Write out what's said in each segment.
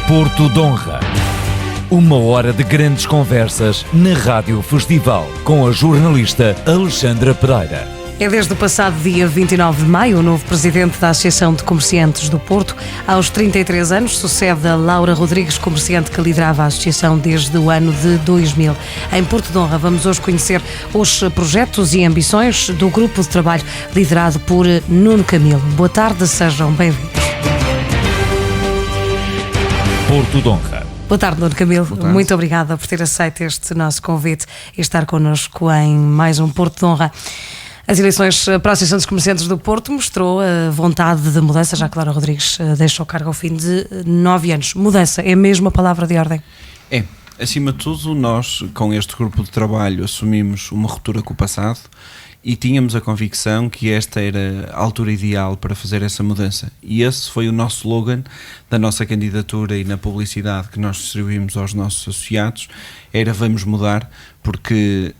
Porto de Honra. Uma hora de grandes conversas na Rádio Festival, com a jornalista Alexandra Pereira. É desde o passado dia 29 de maio o novo presidente da Associação de Comerciantes do Porto. Aos 33 anos sucede a Laura Rodrigues, comerciante que liderava a associação desde o ano de 2000. Em Porto de Honra vamos hoje conhecer os projetos e ambições do grupo de trabalho liderado por Nuno Camilo. Boa tarde, sejam bem-vindos. Porto de Honra. Boa tarde, Nuno Camilo. Muito obrigada por ter aceito este nosso convite e estar connosco em mais um Porto de Honra. As eleições para a Associação dos Comerciantes do Porto mostrou a vontade de mudança, já que Laura Rodrigues deixou o cargo ao fim de 9 anos. Mudança é mesmo a palavra de ordem? É. Acima de tudo, nós, com este grupo de trabalho, assumimos uma ruptura com o passado e tínhamos a convicção que esta era a altura ideal para fazer essa mudança. E esse foi o nosso slogan da nossa candidatura e na publicidade que nós distribuímos aos nossos associados, era vamos mudar, porque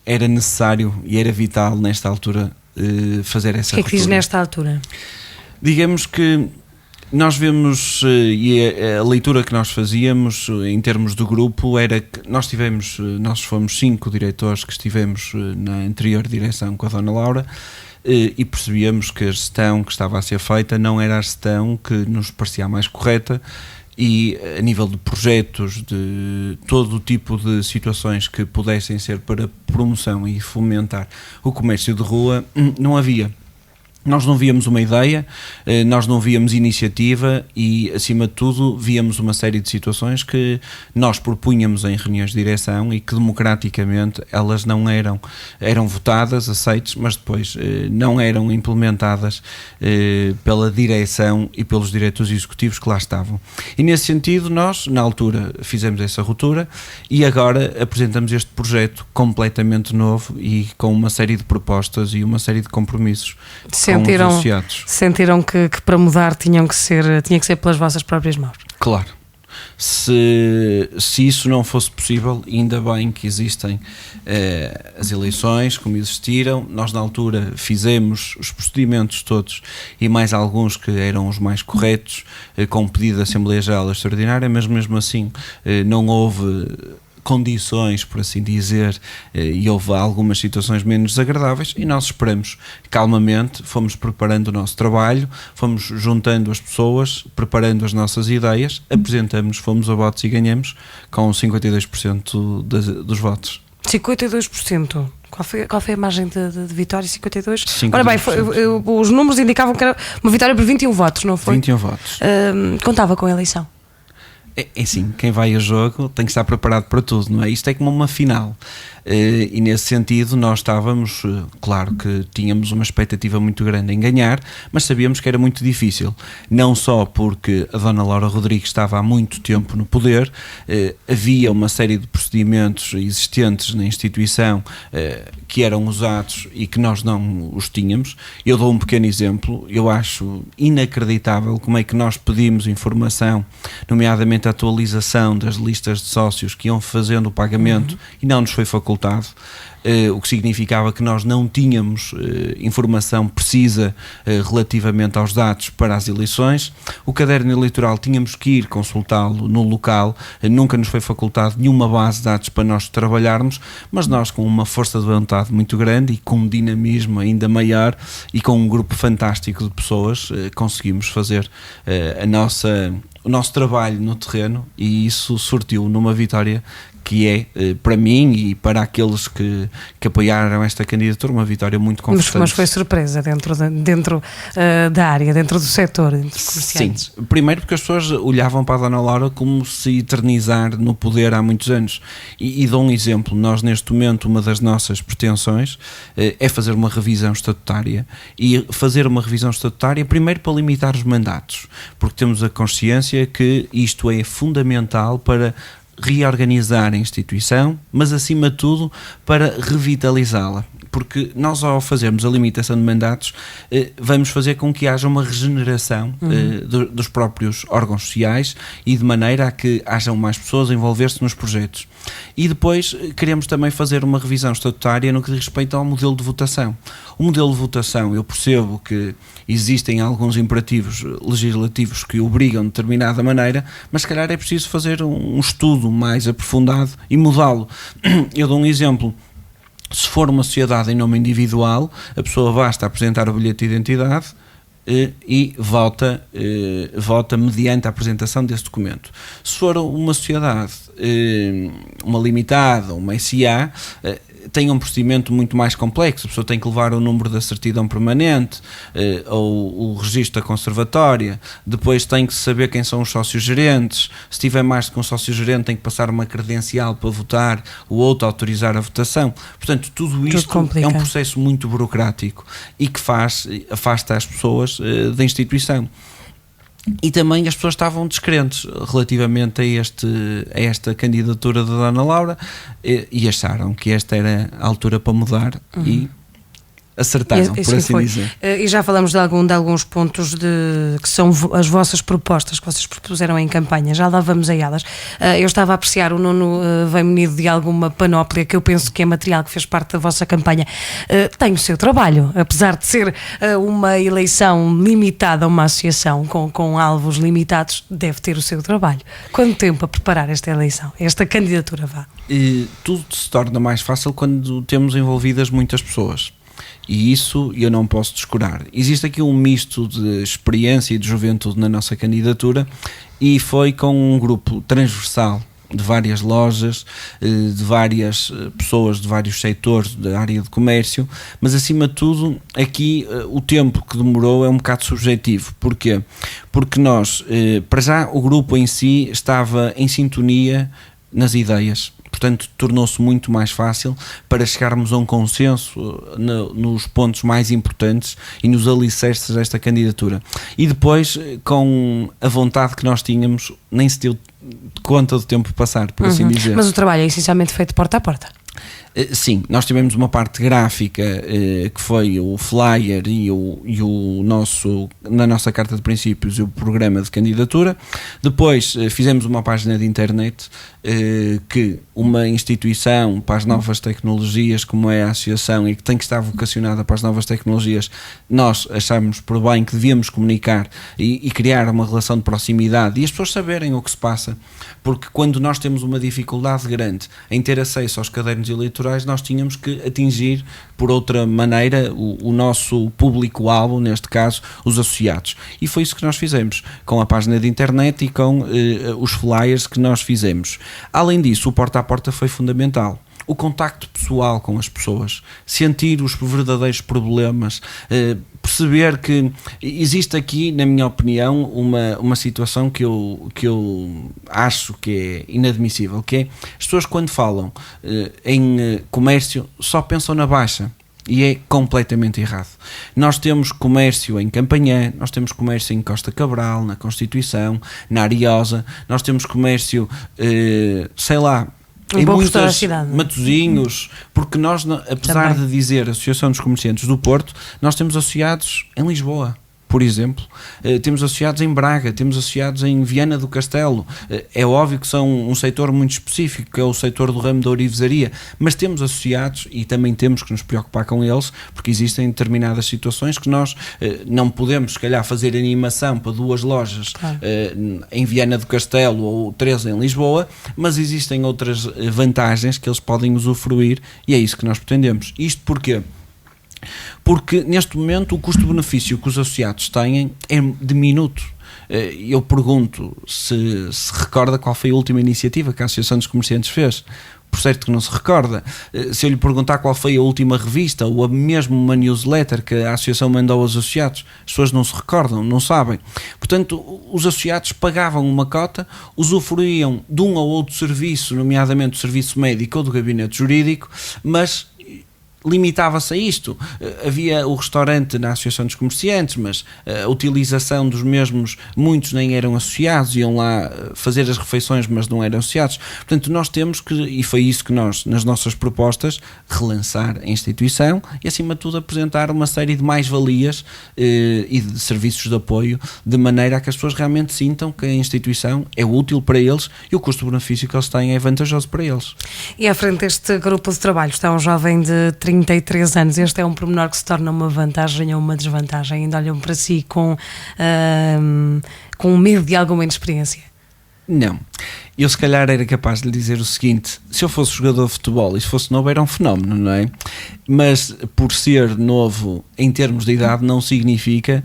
era necessário e era vital nesta altura fazer essa ruptura. O que é que diz nesta altura? Digamos que nós vemos, e a leitura que nós fazíamos em termos do grupo era que nós fomos 5 diretores que estivemos na anterior direção com a Dona Laura e percebíamos que a gestão que estava a ser feita não era a gestão que nos parecia a mais correta e a nível de projetos, de todo o tipo de situações que pudessem ser para promoção e fomentar o comércio de rua, não havia. Nós não víamos uma ideia, nós não víamos iniciativa e, acima de tudo, víamos uma série de situações que nós propunhamos em reuniões de direção e que democraticamente elas não eram votadas, aceites, mas depois não eram implementadas pela direção e pelos diretores executivos que lá estavam. E nesse sentido nós, na altura, fizemos essa ruptura e agora apresentamos este projeto completamente novo e com uma série de propostas e uma série de compromissos. Sentiram que para mudar tinha que ser pelas vossas próprias mãos? Claro. Se isso não fosse possível, ainda bem que existem as eleições como existiram. Nós na altura fizemos os procedimentos todos e mais alguns que eram os mais corretos, com pedido da Assembleia Geral Extraordinária, mas mesmo assim não houve condições, por assim dizer, e houve algumas situações menos desagradáveis e nós esperamos calmamente, fomos preparando o nosso trabalho, fomos juntando as pessoas, preparando as nossas ideias, apresentamos, fomos a votos e ganhamos com 52% dos votos. 52%? Qual foi a margem de vitória? 52%? 52%. Ora bem, os números indicavam que era uma vitória por 21 votos, não foi? 21 votos. Contava com a eleição? É assim, quem vai a jogo tem que estar preparado para tudo, não é? Isto é como uma final e nesse sentido nós estávamos, claro que tínhamos uma expectativa muito grande em ganhar, mas sabíamos que era muito difícil, não só porque a Dona Laura Rodrigues estava há muito tempo no poder, havia uma série de procedimentos existentes na instituição que eram usados e que nós não os tínhamos. Eu dou um pequeno exemplo, eu acho inacreditável como é que nós pedimos informação, nomeadamente a atualização das listas de sócios que iam fazendo o pagamento e não nos foi facultado, o que significava que nós não tínhamos informação precisa relativamente aos dados para as eleições. O caderno eleitoral tínhamos que ir consultá-lo no local, nunca nos foi facultado nenhuma base de dados para nós trabalharmos, mas nós com uma força de vontade muito grande e com um dinamismo ainda maior e com um grupo fantástico de pessoas conseguimos fazer o nosso trabalho no terreno e isso sortiu numa vitória que é, para mim e para aqueles que apoiaram esta candidatura, uma vitória muito confortante. Mas foi surpresa dentro da área, dentro do setor, entre os comerciantes? Sim, primeiro porque as pessoas olhavam para a Dona Laura como se eternizar no poder há muitos anos e dou um exemplo, nós neste momento uma das nossas pretensões é fazer uma revisão estatutária e fazer uma revisão estatutária primeiro para limitar os mandatos, porque temos a consciência que isto é fundamental para reorganizar a instituição, mas acima de tudo para revitalizá-la. porque nós, ao fazermos a limitação de mandatos, vamos fazer com que haja uma regeneração dos próprios órgãos sociais e de maneira a que hajam mais pessoas a envolver-se nos projetos. E depois queremos também fazer uma revisão estatutária no que diz respeito ao modelo de votação. O modelo de votação, eu percebo que existem alguns imperativos legislativos que obrigam de determinada maneira, mas se calhar é preciso fazer um estudo mais aprofundado e mudá-lo. Eu dou um exemplo. Se for uma sociedade em nome individual, a pessoa basta apresentar o bilhete de identidade e vota mediante a apresentação desse documento. Se for uma sociedade, uma limitada, uma SA, tem um procedimento muito mais complexo. A pessoa tem que levar o número da certidão permanente, ou o registro da conservatória, depois tem que saber quem são os sócios gerentes, se tiver mais do que um sócio gerente tem que passar uma credencial para votar, o outro autorizar a votação. Portanto, tudo isto é um processo muito burocrático e que afasta as pessoas da instituição. E também as pessoas estavam descrentes relativamente a esta candidatura da Dona Laura e acharam que esta era a altura para mudar e acertaram, por assim dizer. E já falamos de alguns pontos que são as vossas propostas que vocês propuseram em campanha, já lá vamos a elas. Eu estava a apreciar, o Nuno vem munido de alguma panóplia que eu penso que é material que fez parte da vossa campanha. Tem o seu trabalho, apesar de ser uma eleição limitada a uma associação com alvos limitados, deve ter o seu trabalho. Quanto tempo a preparar esta eleição, esta candidatura vá? Tudo se torna mais fácil quando temos envolvidas muitas pessoas. E isso eu não posso descurar. Existe aqui um misto de experiência e de juventude na nossa candidatura e foi com um grupo transversal de várias lojas, de várias pessoas de vários setores da área de comércio, mas acima de tudo aqui o tempo que demorou é um bocado subjetivo. Porquê? Porque nós, para já o grupo em si estava em sintonia nas ideias. Portanto, tornou-se muito mais fácil para chegarmos a um consenso nos pontos mais importantes e nos alicerces desta candidatura. E depois, com a vontade que nós tínhamos, nem se deu conta do tempo passar, por assim dizer. Mas o trabalho é essencialmente feito porta a porta. Sim, nós tivemos uma parte gráfica que foi o flyer e o nosso, na nossa carta de princípios, o programa de candidatura. Depois fizemos uma página de internet que uma instituição para as novas tecnologias, como é a associação, e que tem que estar vocacionada para as novas tecnologias, nós achámos por bem que devíamos comunicar e criar uma relação de proximidade e as pessoas saberem o que se passa, porque quando nós temos uma dificuldade grande em ter acesso aos cadernos eleitorais, nós tínhamos que atingir por outra maneira o nosso público-alvo, neste caso os associados, e foi isso que nós fizemos com a página de internet e com os flyers que nós fizemos. Além disso, o porta a porta foi fundamental. O contacto pessoal com as pessoas, sentir os verdadeiros problemas, perceber que existe aqui, na minha opinião, uma situação que eu acho que é inadmissível, que é as pessoas quando falam em comércio só pensam na Baixa. E é completamente errado. Nós temos comércio em Campanhã, nós temos comércio em Costa Cabral, na Constituição, na Ariosa, nós temos comércio, sei lá, em muitas Matosinhos, porque nós, apesar de dizer Associação dos Comerciantes do Porto, nós temos associados em Lisboa, por exemplo, temos associados em Braga, temos associados em Viana do Castelo. É óbvio que são um setor muito específico, que é o setor do ramo da ourivesaria, mas temos associados e também temos que nos preocupar com eles, porque existem determinadas situações que nós não podemos, se calhar, fazer animação para 2 lojas em Viana do Castelo ou 3 em Lisboa, mas existem outras vantagens que eles podem usufruir e é isso que nós pretendemos. Isto porquê? Porque neste momento o custo-benefício que os associados têm é diminuto. Eu pergunto se recorda qual foi a última iniciativa que a Associação dos Comerciantes fez. Por certo que não se recorda. Se eu lhe perguntar qual foi a última revista ou mesmo uma newsletter que a Associação mandou aos associados, as pessoas não se recordam, não sabem. Portanto, os associados pagavam uma cota, usufruíam de um ou outro serviço, nomeadamente o serviço médico ou do gabinete jurídico, mas limitava-se a isto. Havia o restaurante na Associação dos Comerciantes, mas a utilização dos mesmos, muitos nem eram associados, iam lá fazer as refeições, mas não eram associados. Portanto, nós temos que, e foi isso que nós, nas nossas propostas, relançar a instituição e, acima de tudo, apresentar uma série de mais-valias e de serviços de apoio, de maneira a que as pessoas realmente sintam que a instituição é útil para eles e o custo-benefício que eles têm é vantajoso para eles. E à frente deste grupo de trabalho está um jovem de 33 anos. Este é um pormenor que se torna uma vantagem ou uma desvantagem? Ainda olham para si com medo de alguma inexperiência? Não. Eu se calhar era capaz de lhe dizer o seguinte: se eu fosse jogador de futebol e se fosse novo era um fenómeno, não é? Mas por ser novo em termos de idade não significa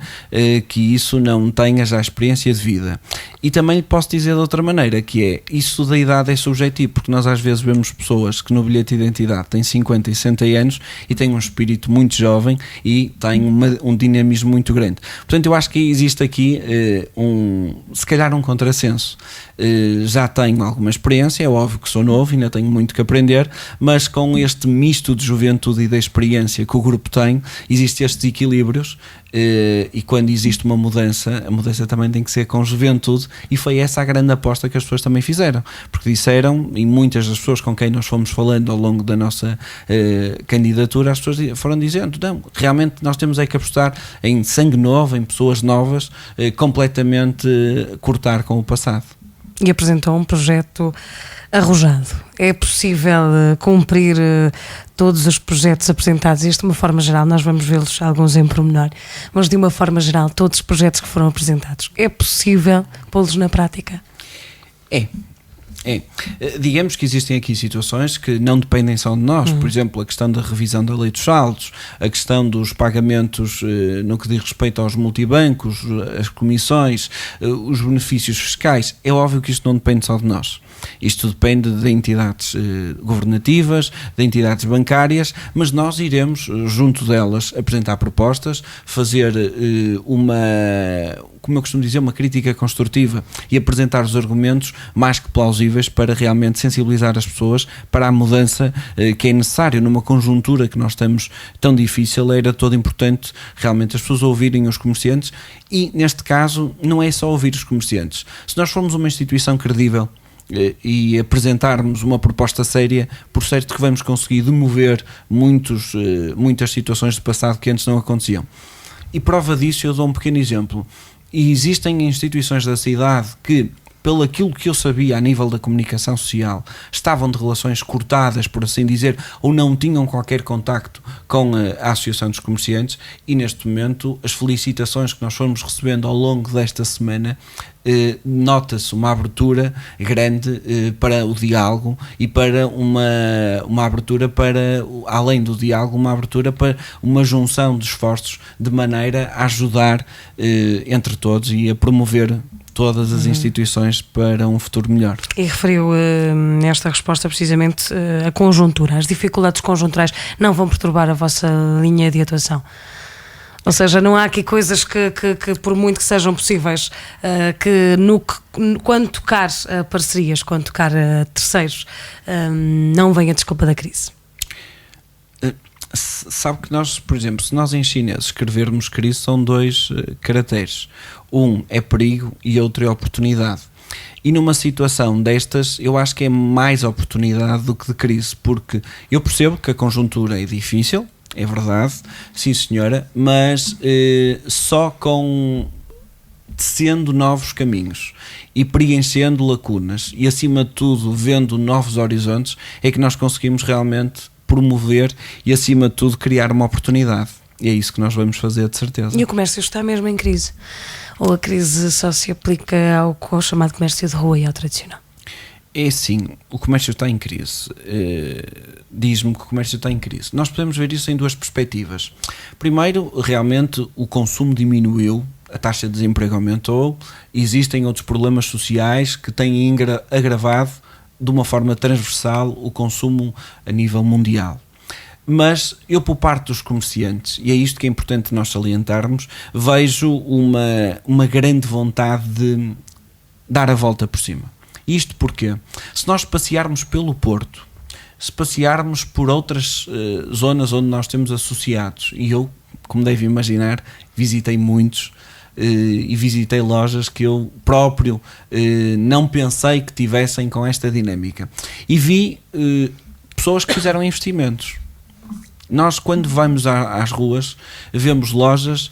que isso não tenha já experiência de vida. E também lhe posso dizer de outra maneira, que é, isso da idade é subjetivo, porque nós às vezes vemos pessoas que no bilhete de identidade têm 50 e 60 anos e têm um espírito muito jovem e têm um dinamismo muito grande. Portanto, eu acho que existe aqui se calhar um contrassenso. Já tenho alguma experiência, é óbvio que sou novo, ainda tenho muito que aprender, mas com este misto de juventude e de experiência que o grupo tem, existem estes equilíbrios, e quando existe uma mudança, a mudança também tem que ser com juventude, e foi essa a grande aposta que as pessoas também fizeram, porque disseram, e muitas das pessoas com quem nós fomos falando ao longo da nossa candidatura, as pessoas foram dizendo, não, realmente nós temos é que apostar em sangue novo, em pessoas novas, completamente cortar com o passado. E apresentou um projeto arrojado. É possível cumprir todos os projetos apresentados? Isto de uma forma geral, nós vamos vê-los alguns em pormenor, mas de uma forma geral, todos os projetos que foram apresentados, é possível pô-los na prática? É. Digamos que existem aqui situações que não dependem só de nós, por exemplo, a questão da revisão da lei dos saldos, a questão dos pagamentos no que diz respeito aos multibancos, as comissões, os benefícios fiscais. É óbvio que isto não depende só de nós. Isto depende de entidades governativas, de entidades bancárias, mas nós iremos, junto delas, apresentar propostas, fazer como eu costumo dizer, uma crítica construtiva e apresentar os argumentos mais que plausíveis para realmente sensibilizar as pessoas para a mudança que é necessária numa conjuntura que nós estamos tão difícil. Era todo importante realmente as pessoas ouvirem os comerciantes e, neste caso, não é só ouvir os comerciantes. Se nós formos uma instituição credível e apresentarmos uma proposta séria, por certo que vamos conseguir demover muitas situações do passado que antes não aconteciam. E prova disso eu dou um pequeno exemplo. E existem instituições da cidade que, pelo aquilo que eu sabia a nível da comunicação social, estavam de relações cortadas, por assim dizer, ou não tinham qualquer contacto com a Associação dos Comerciantes, e neste momento as felicitações que nós fomos recebendo ao longo desta semana, nota-se uma abertura grande para o diálogo e para uma abertura para, além do diálogo, uma abertura para uma junção de esforços de maneira a ajudar entre todos e a promover todas as instituições para um futuro melhor. E referiu nesta resposta precisamente a conjuntura. As dificuldades conjunturais não vão perturbar a vossa linha de atuação? Ou seja, não há aqui coisas que por muito que sejam possíveis, quando tocar a parcerias, quando tocar a terceiros, não vem a desculpa da crise? Sabe que nós, por exemplo, se nós em chinês escrevermos crise, são dois caracteres. Um é perigo e outro é oportunidade. E numa situação destas, eu acho que é mais oportunidade do que de crise, porque eu percebo que a conjuntura é difícil, é verdade, sim senhora, mas só com tecendo novos caminhos e preenchendo lacunas e, acima de tudo, vendo novos horizontes, é que nós conseguimos realmente promover e, acima de tudo, criar uma oportunidade. E é isso que nós vamos fazer, de certeza. E o comércio está mesmo em crise? Ou a crise só se aplica ao chamado comércio de rua e ao tradicional? É sim, o comércio está em crise. Diz-me que o comércio está em crise. Nós podemos ver isso em duas perspectivas. Primeiro, realmente o consumo diminuiu, a taxa de desemprego aumentou, existem outros problemas sociais que têm agravado de uma forma transversal o consumo a nível mundial. Mas eu, por parte dos comerciantes, e é isto que é importante nós salientarmos, vejo uma grande vontade de dar a volta por cima. Isto porque, se nós passearmos pelo Porto, se passearmos por outras zonas onde nós temos associados, e eu, como deve imaginar, visitei muitos, e visitei lojas que eu próprio não pensei que tivessem com esta dinâmica, e vi pessoas que fizeram investimentos. Nós, quando vamos às ruas, vemos lojas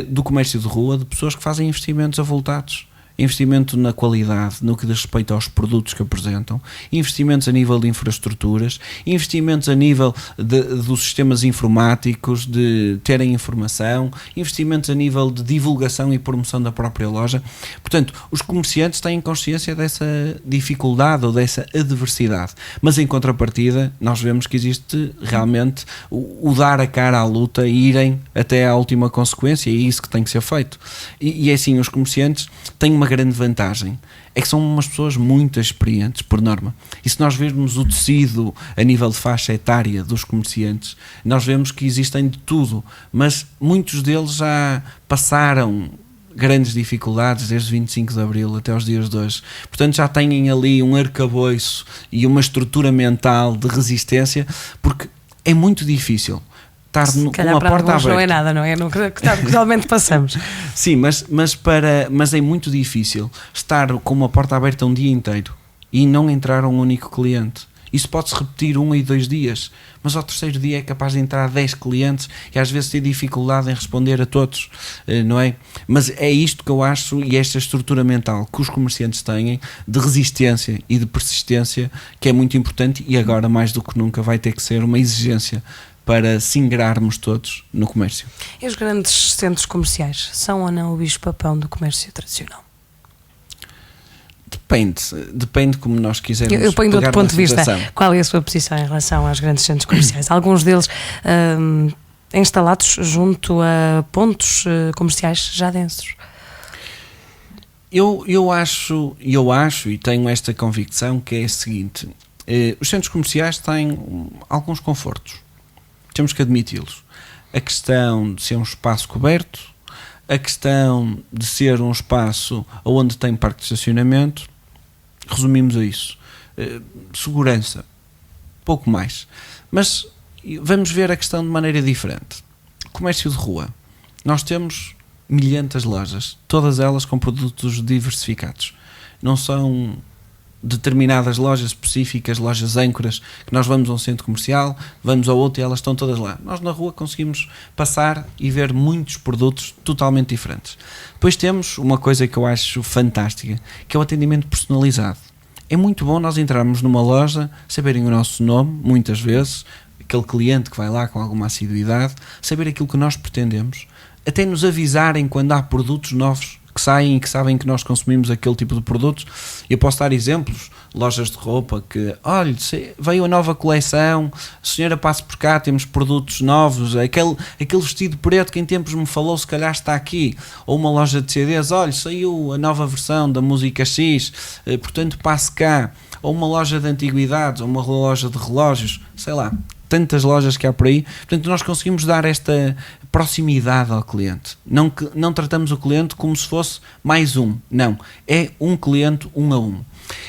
do comércio de rua, de pessoas que fazem investimentos avultados. Investimento na qualidade, no que diz respeito aos produtos que apresentam, investimentos a nível de infraestruturas, investimentos a nível dos sistemas informáticos, de terem informação, investimentos a nível de divulgação e promoção da própria loja. Portanto, os comerciantes têm consciência dessa dificuldade ou dessa adversidade, mas em contrapartida nós vemos que existe realmente o dar a cara à luta e irem até à última consequência, e é isso que tem que ser feito. E é assim, os comerciantes têm uma grande vantagem, é que são umas pessoas muito experientes, por norma. E se nós virmos o tecido a nível de faixa etária dos comerciantes, nós vemos que existem de tudo, mas muitos deles já passaram grandes dificuldades desde 25 de Abril até os dias de hoje. Portanto, já têm ali um arcabouço e uma estrutura mental de resistência, porque é muito difícil estar com uma porta aberta. Não é nada, não é? Que realmente passamos. Sim, mas é muito difícil estar com uma porta aberta um dia inteiro e não entrar um único cliente. Isso pode-se repetir 1 e 2 dias, mas ao terceiro dia é capaz de entrar 10 clientes e às vezes ter dificuldade em responder a todos, não é? Mas é isto que eu acho, e esta estrutura mental que os comerciantes têm de resistência e de persistência, que é muito importante, e agora mais do que nunca vai ter que ser uma exigência para se ingrarmos todos no comércio. E os grandes centros comerciais são ou não o bicho-papão do comércio tradicional? Depende como nós quisermos. Eu ponho de outro ponto de vista. Situação. Qual é a sua posição em relação aos grandes centros comerciais? Alguns deles instalados junto a pontos comerciais já densos. Eu acho e tenho esta convicção, que é a seguinte: os centros comerciais têm alguns confortos, temos que admiti-los. A questão de ser um espaço coberto, a questão de ser um espaço onde tem parque de estacionamento, resumimos a isso. Segurança, pouco mais. Mas vamos ver a questão de maneira diferente. Comércio de rua. Nós temos milhentas lojas, todas elas com produtos diversificados. Não são determinadas lojas específicas, lojas âncoras, que nós vamos a um centro comercial, vamos ao outro e elas estão todas lá. Nós na rua conseguimos passar e ver muitos produtos totalmente diferentes. Depois temos uma coisa que eu acho fantástica, que é o atendimento personalizado. É muito bom nós entrarmos numa loja, saberem o nosso nome, muitas vezes, aquele cliente que vai lá com alguma assiduidade, saber aquilo que nós pretendemos, até nos avisarem quando há produtos novos que saem e que sabem que nós consumimos aquele tipo de produtos. Eu posso dar exemplos, lojas de roupa que, olha, veio a nova coleção, a senhora passa por cá, temos produtos novos, aquele vestido preto que em tempos me falou, se calhar está aqui. Ou uma loja de CDs, olha, saiu a nova versão da música X, portanto passe cá. Ou uma loja de antiguidades, ou uma loja de relógios, sei lá, tantas lojas que há por aí. Portanto, nós conseguimos dar esta proximidade ao cliente. Não tratamos o cliente como se fosse mais um. Não. É um cliente 1 a 1.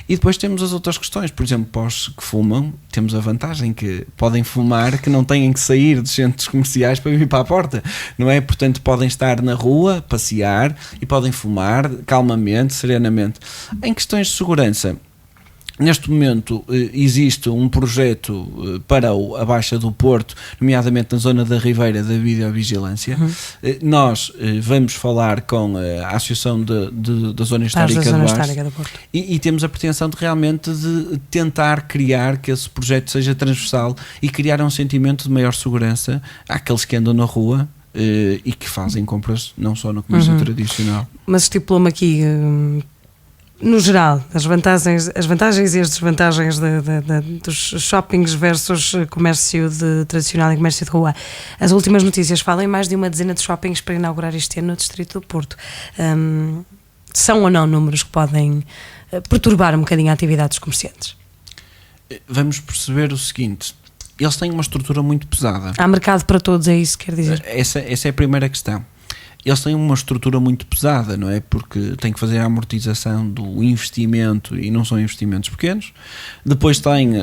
E depois temos as outras questões. Por exemplo, para os que fumam, temos a vantagem que podem fumar, que não têm que sair dos centros comerciais para vir para a porta, não é? Portanto, podem estar na rua, passear, e podem fumar calmamente, serenamente. Em questões de segurança, neste momento existe um projeto para a Baixa do Porto, nomeadamente na zona da Ribeira, da videovigilância. Nós vamos falar com a Associação da Zona Histórica do Porto e temos a pretensão de realmente de tentar criar que esse projeto seja transversal e criar um sentimento de maior segurança àqueles que andam na rua e que fazem compras não só no comércio tradicional. Mas estipulou-me aqui... no geral, as vantagens e as desvantagens dos shoppings versus comércio tradicional e comércio de rua. As últimas notícias falam em mais de uma dezena de shoppings para inaugurar este ano no Distrito do Porto. São ou não números que podem perturbar um bocadinho a atividade dos comerciantes? Vamos perceber o seguinte: eles têm uma estrutura muito pesada. Há mercado para todos, é isso que quer dizer? Essa é a primeira questão. Eles têm uma estrutura muito pesada, não é? Porque têm que fazer a amortização do investimento e não são investimentos pequenos. Depois têm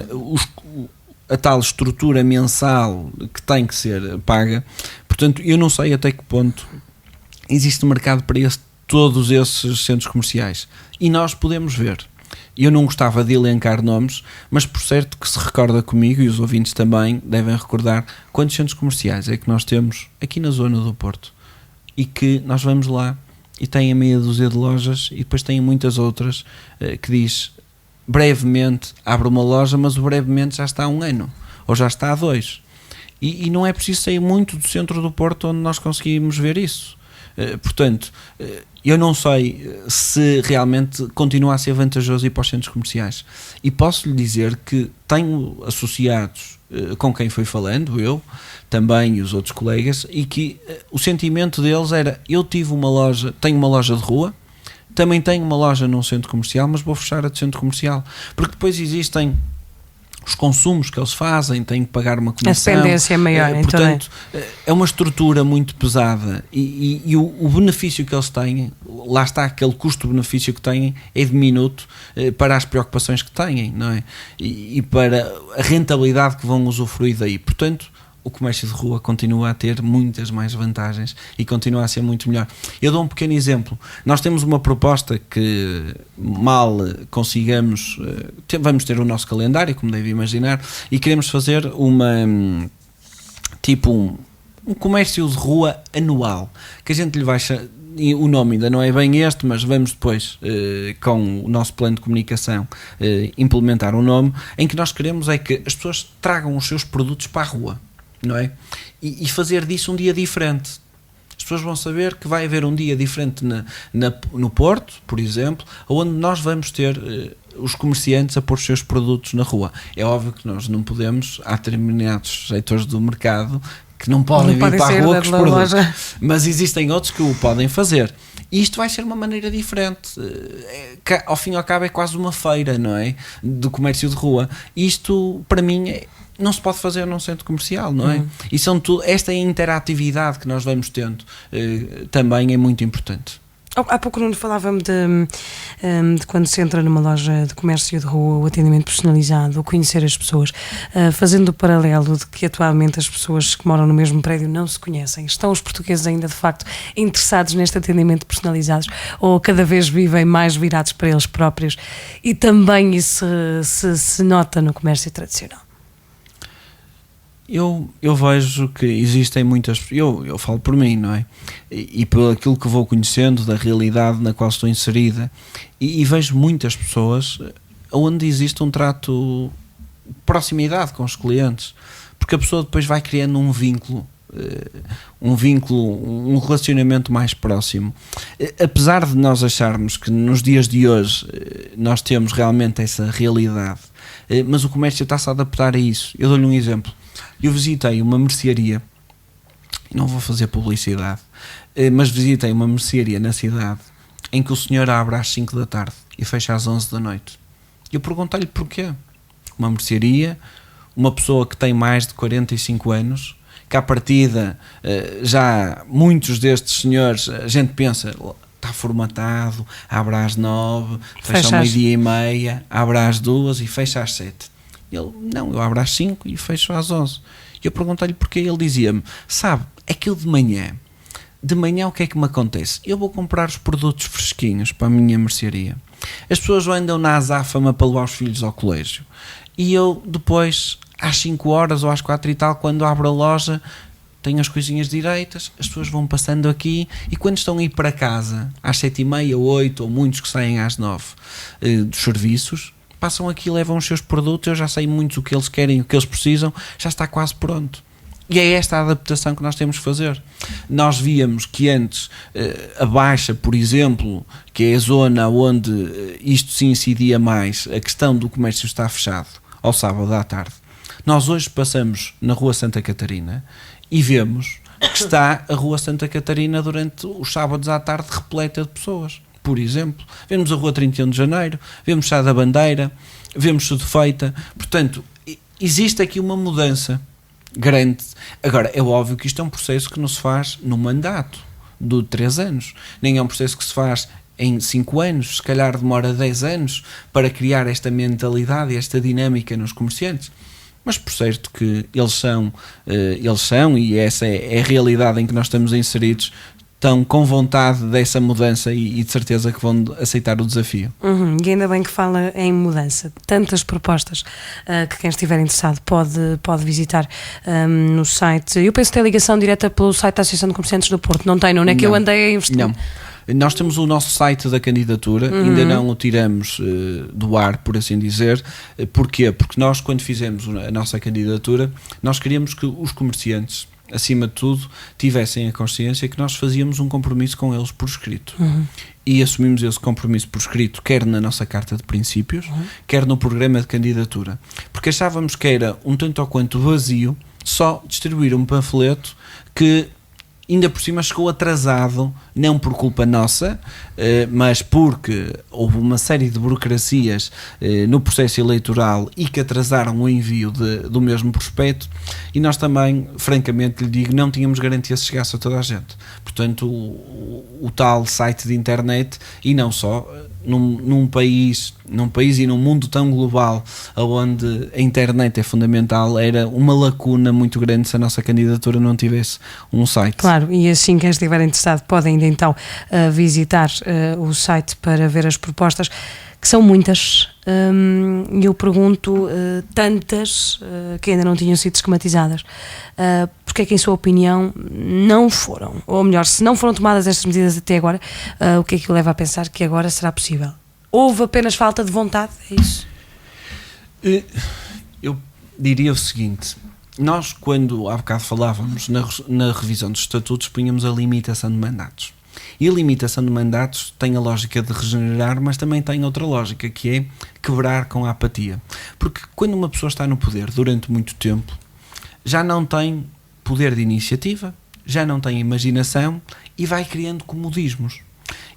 a tal estrutura mensal que tem que ser paga. Portanto, eu não sei até que ponto existe mercado para todos esses centros comerciais. E nós podemos ver. Eu não gostava de elencar nomes, mas por certo que se recorda comigo, e os ouvintes também devem recordar, quantos centros comerciais é que nós temos aqui na zona do Porto. E que nós vamos lá e tem a meia dúzia de lojas e depois tem muitas outras que diz brevemente abre uma loja, mas o brevemente já está há 1 ano ou já está há 2 e não é preciso sair muito do centro do Porto onde nós conseguimos ver isso. Portanto, eu não sei se realmente continua a ser vantajoso ir para os centros comerciais, e posso lhe dizer que tenho associados com quem foi falando, eu também e os outros colegas, e que o sentimento deles era: eu tive uma loja, tenho uma loja de rua, também tenho uma loja num centro comercial, mas vou fechar a de centro comercial, porque depois existem os consumos que eles fazem, têm que pagar uma comissão. A dependência é maior, portanto, é uma estrutura muito pesada e o benefício que eles têm, lá está, aquele custo-benefício que têm é diminuto para as preocupações que têm, não é? E para a rentabilidade que vão usufruir daí. Portanto, o comércio de rua continua a ter muitas mais vantagens e continua a ser muito melhor. Eu dou um pequeno exemplo. Nós temos uma proposta que mal consigamos, vamos ter o nosso calendário, como deve imaginar, e queremos fazer um comércio de rua anual, que a gente lhe vai chamar, o nome ainda não é bem este, mas vamos depois, com o nosso plano de comunicação, implementar um nome, em que nós queremos é que as pessoas tragam os seus produtos para a rua, não é? E fazer disso um dia diferente. As pessoas vão saber que vai haver um dia diferente no Porto, por exemplo, onde nós vamos ter os comerciantes a pôr os seus produtos na rua. É óbvio que nós não podemos, há determinados setores do mercado que não podem vir para a rua com os produtos, mas existem outros que o podem fazer. E isto vai ser uma maneira diferente. Ao fim e ao cabo é quase uma feira, não é? Do comércio de rua. Isto, para mim, não se pode fazer num centro comercial, não é? E esta interatividade que nós vamos tendo também é muito importante. Há pouco não falava-me de quando se entra numa loja de comércio de rua, o atendimento personalizado, o conhecer as pessoas, fazendo o paralelo de que atualmente as pessoas que moram no mesmo prédio não se conhecem. Estão os portugueses ainda de facto interessados neste atendimento personalizado, ou cada vez vivem mais virados para eles próprios? E também isso se nota no comércio tradicional? Eu vejo que existem muitas... Eu falo por mim, não é? E por aquilo que vou conhecendo da realidade na qual estou inserida, e vejo muitas pessoas onde existe um trato de proximidade com os clientes, porque a pessoa depois vai criando um vínculo, um relacionamento mais próximo. Apesar de nós acharmos que nos dias de hoje nós temos realmente essa realidade, mas o comércio está-se a adaptar a isso. Eu dou-lhe um exemplo. Eu visitei uma mercearia, não vou fazer publicidade, mas visitei uma mercearia na cidade em que o senhor abre às 5 da tarde e fecha às 11 da noite. Eu perguntei-lhe porquê. Uma mercearia, uma pessoa que tem mais de 45 anos, que à partida já muitos destes senhores, a gente pensa, está formatado, abre às 9, fecha ao 12:30, abre às 2 e fecha às 7. Ele, não, eu abro às 5 e fecho às 11. E eu perguntei-lhe porquê. Ele dizia-me, sabe, aquilo de manhã o que é que me acontece? Eu vou comprar os produtos fresquinhos para a minha mercearia. As pessoas andam na azáfama para levar os filhos ao colégio. E eu depois, às 5 horas ou às 4 e tal, quando abro a loja, tenho as coisinhas direitas, as pessoas vão passando aqui, e quando estão a ir para casa, às 7:30, 8, ou muitos que saem às 9 dos serviços, passam aqui e levam os seus produtos. Eu já sei muito o que eles querem, o que eles precisam, já está quase pronto. E é esta a adaptação que nós temos que fazer. Nós víamos que antes a Baixa, por exemplo, que é a zona onde isto se incidia mais, a questão do comércio está fechado ao sábado à tarde. Nós hoje passamos na Rua Santa Catarina e vemos que está a Rua Santa Catarina durante os sábados à tarde repleta de pessoas. Por exemplo, vemos a Rua 31 de Janeiro, vemos Chá da Bandeira, vemos Sudefeita. Portanto, existe aqui uma mudança grande. Agora, é óbvio que isto é um processo que não se faz num mandato de 3 anos, nem é um processo que se faz em 5 anos, se calhar demora 10 anos para criar esta mentalidade e esta dinâmica nos comerciantes. mas por certo que eles são, e essa é a realidade em que nós estamos inseridos, estão com vontade dessa mudança e de certeza que vão aceitar o desafio. E ainda bem que fala em mudança. Tantas propostas que quem estiver interessado pode visitar no site. Eu penso que tem ligação direta pelo site da Associação de Comerciantes do Porto. Não tem, não é que eu andei a investir? Não. Nós temos o nosso site da candidatura, ainda não o tiramos do ar, por assim dizer. Porquê? Porque nós, quando fizemos a nossa candidatura, nós queríamos que os comerciantes, acima de tudo, tivessem a consciência que nós fazíamos um compromisso com eles por escrito. E assumimos esse compromisso por escrito, quer na nossa carta de princípios, quer no programa de candidatura. Porque achávamos que era um tanto ou quanto vazio só distribuir um panfleto que ainda por cima chegou atrasado, não por culpa nossa, mas porque houve uma série de burocracias no processo eleitoral e que atrasaram o envio do mesmo prospecto, e nós também, francamente lhe digo, não tínhamos garantia se chegasse a toda a gente. Portanto, o tal site de internet, e não só, num país e num mundo tão global, onde a internet é fundamental, era uma lacuna muito grande se a nossa candidatura não tivesse um site. Claro, e assim quem estiver interessado pode ainda então visitar o site para ver as propostas, que são muitas, e eu pergunto, tantas que ainda não tinham sido esquematizadas, porque é que em sua opinião não foram, ou melhor, se não foram tomadas estas medidas até agora, o que é que o leva a pensar que agora será possível? Houve apenas falta de vontade, é isso? Eu diria o seguinte: nós, quando há bocado falávamos na revisão dos estatutos, punhamos a limitação de mandatos. E a limitação de mandatos tem a lógica de regenerar, mas também tem outra lógica, que é quebrar com a apatia. Porque quando uma pessoa está no poder durante muito tempo, já não tem poder de iniciativa, já não tem imaginação e vai criando comodismos.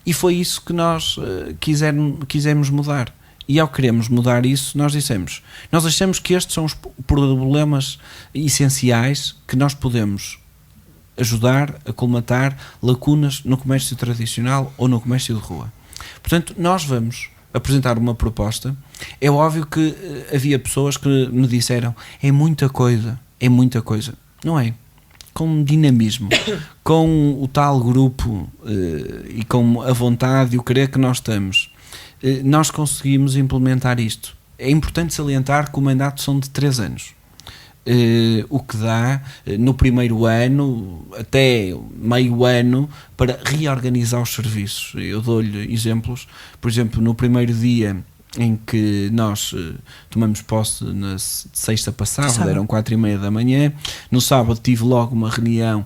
E foi isso que nós quisemos mudar. E ao queremos mudar isso, nós dissemos, nós achamos que estes são os problemas essenciais que nós podemos ajudar a colmatar lacunas no comércio tradicional ou no comércio de rua. Portanto, nós vamos apresentar uma proposta. É óbvio que havia pessoas que me disseram, é muita coisa. Não é? Com dinamismo, com o tal grupo e com a vontade e o querer que nós temos, nós conseguimos implementar isto. É importante salientar que o mandato são de 3 anos. O que dá no primeiro ano até meio ano para reorganizar os serviços. Eu dou-lhe exemplos. Por exemplo, no primeiro dia em que nós tomamos posse, na sexta passada, eram 4:30 da manhã, no sábado tive logo uma reunião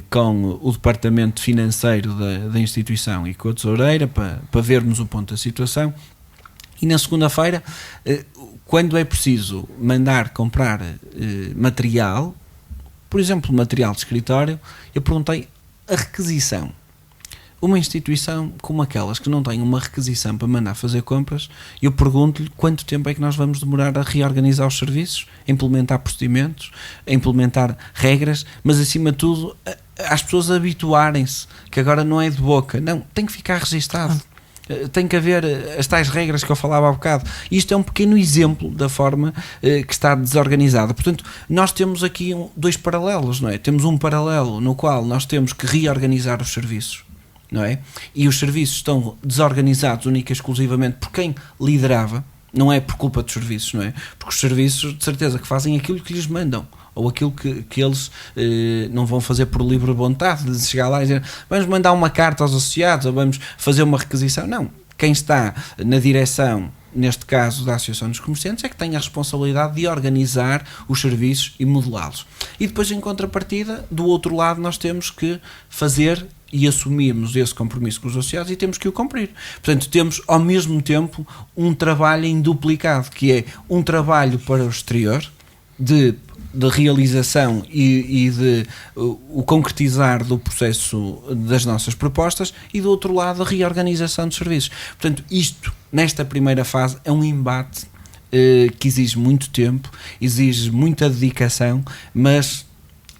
com o departamento financeiro da instituição e com a tesoureira para vermos o ponto da situação, e na segunda-feira, quando é preciso mandar comprar material, por exemplo, material de escritório, eu perguntei a requisição. Uma instituição como aquelas que não tem uma requisição para mandar fazer compras, eu pergunto-lhe quanto tempo é que nós vamos demorar a reorganizar os serviços, a implementar procedimentos, a implementar regras, mas acima de tudo as pessoas habituarem-se, que agora não é de boca, não, tem que ficar registado. Tem que haver as tais regras que eu falava há bocado. Isto é um pequeno exemplo da forma que está desorganizada. Portanto, nós temos aqui 2 paralelos, não é? Temos um paralelo no qual nós temos que reorganizar os serviços, não é? E os serviços estão desorganizados única e exclusivamente por quem liderava, não é por culpa dos serviços, não é? Porque os serviços, de certeza, que fazem aquilo que lhes mandam, ou aquilo que eles não vão fazer por livre vontade, de chegar lá e dizer, vamos mandar uma carta aos associados, ou vamos fazer uma requisição. Não. Quem está na direção, neste caso da Associação dos Comerciantes, é que tem a responsabilidade de organizar os serviços e modelá-los. E depois, em contrapartida, do outro lado, nós temos que fazer e assumirmos esse compromisso com os associados e temos que o cumprir. Portanto, temos ao mesmo tempo um trabalho em duplicado, que é um trabalho para o exterior, de realização e de o concretizar do processo das nossas propostas, e do outro lado a reorganização dos serviços. Portanto, isto, nesta primeira fase, é um embate que exige muito tempo, exige muita dedicação, mas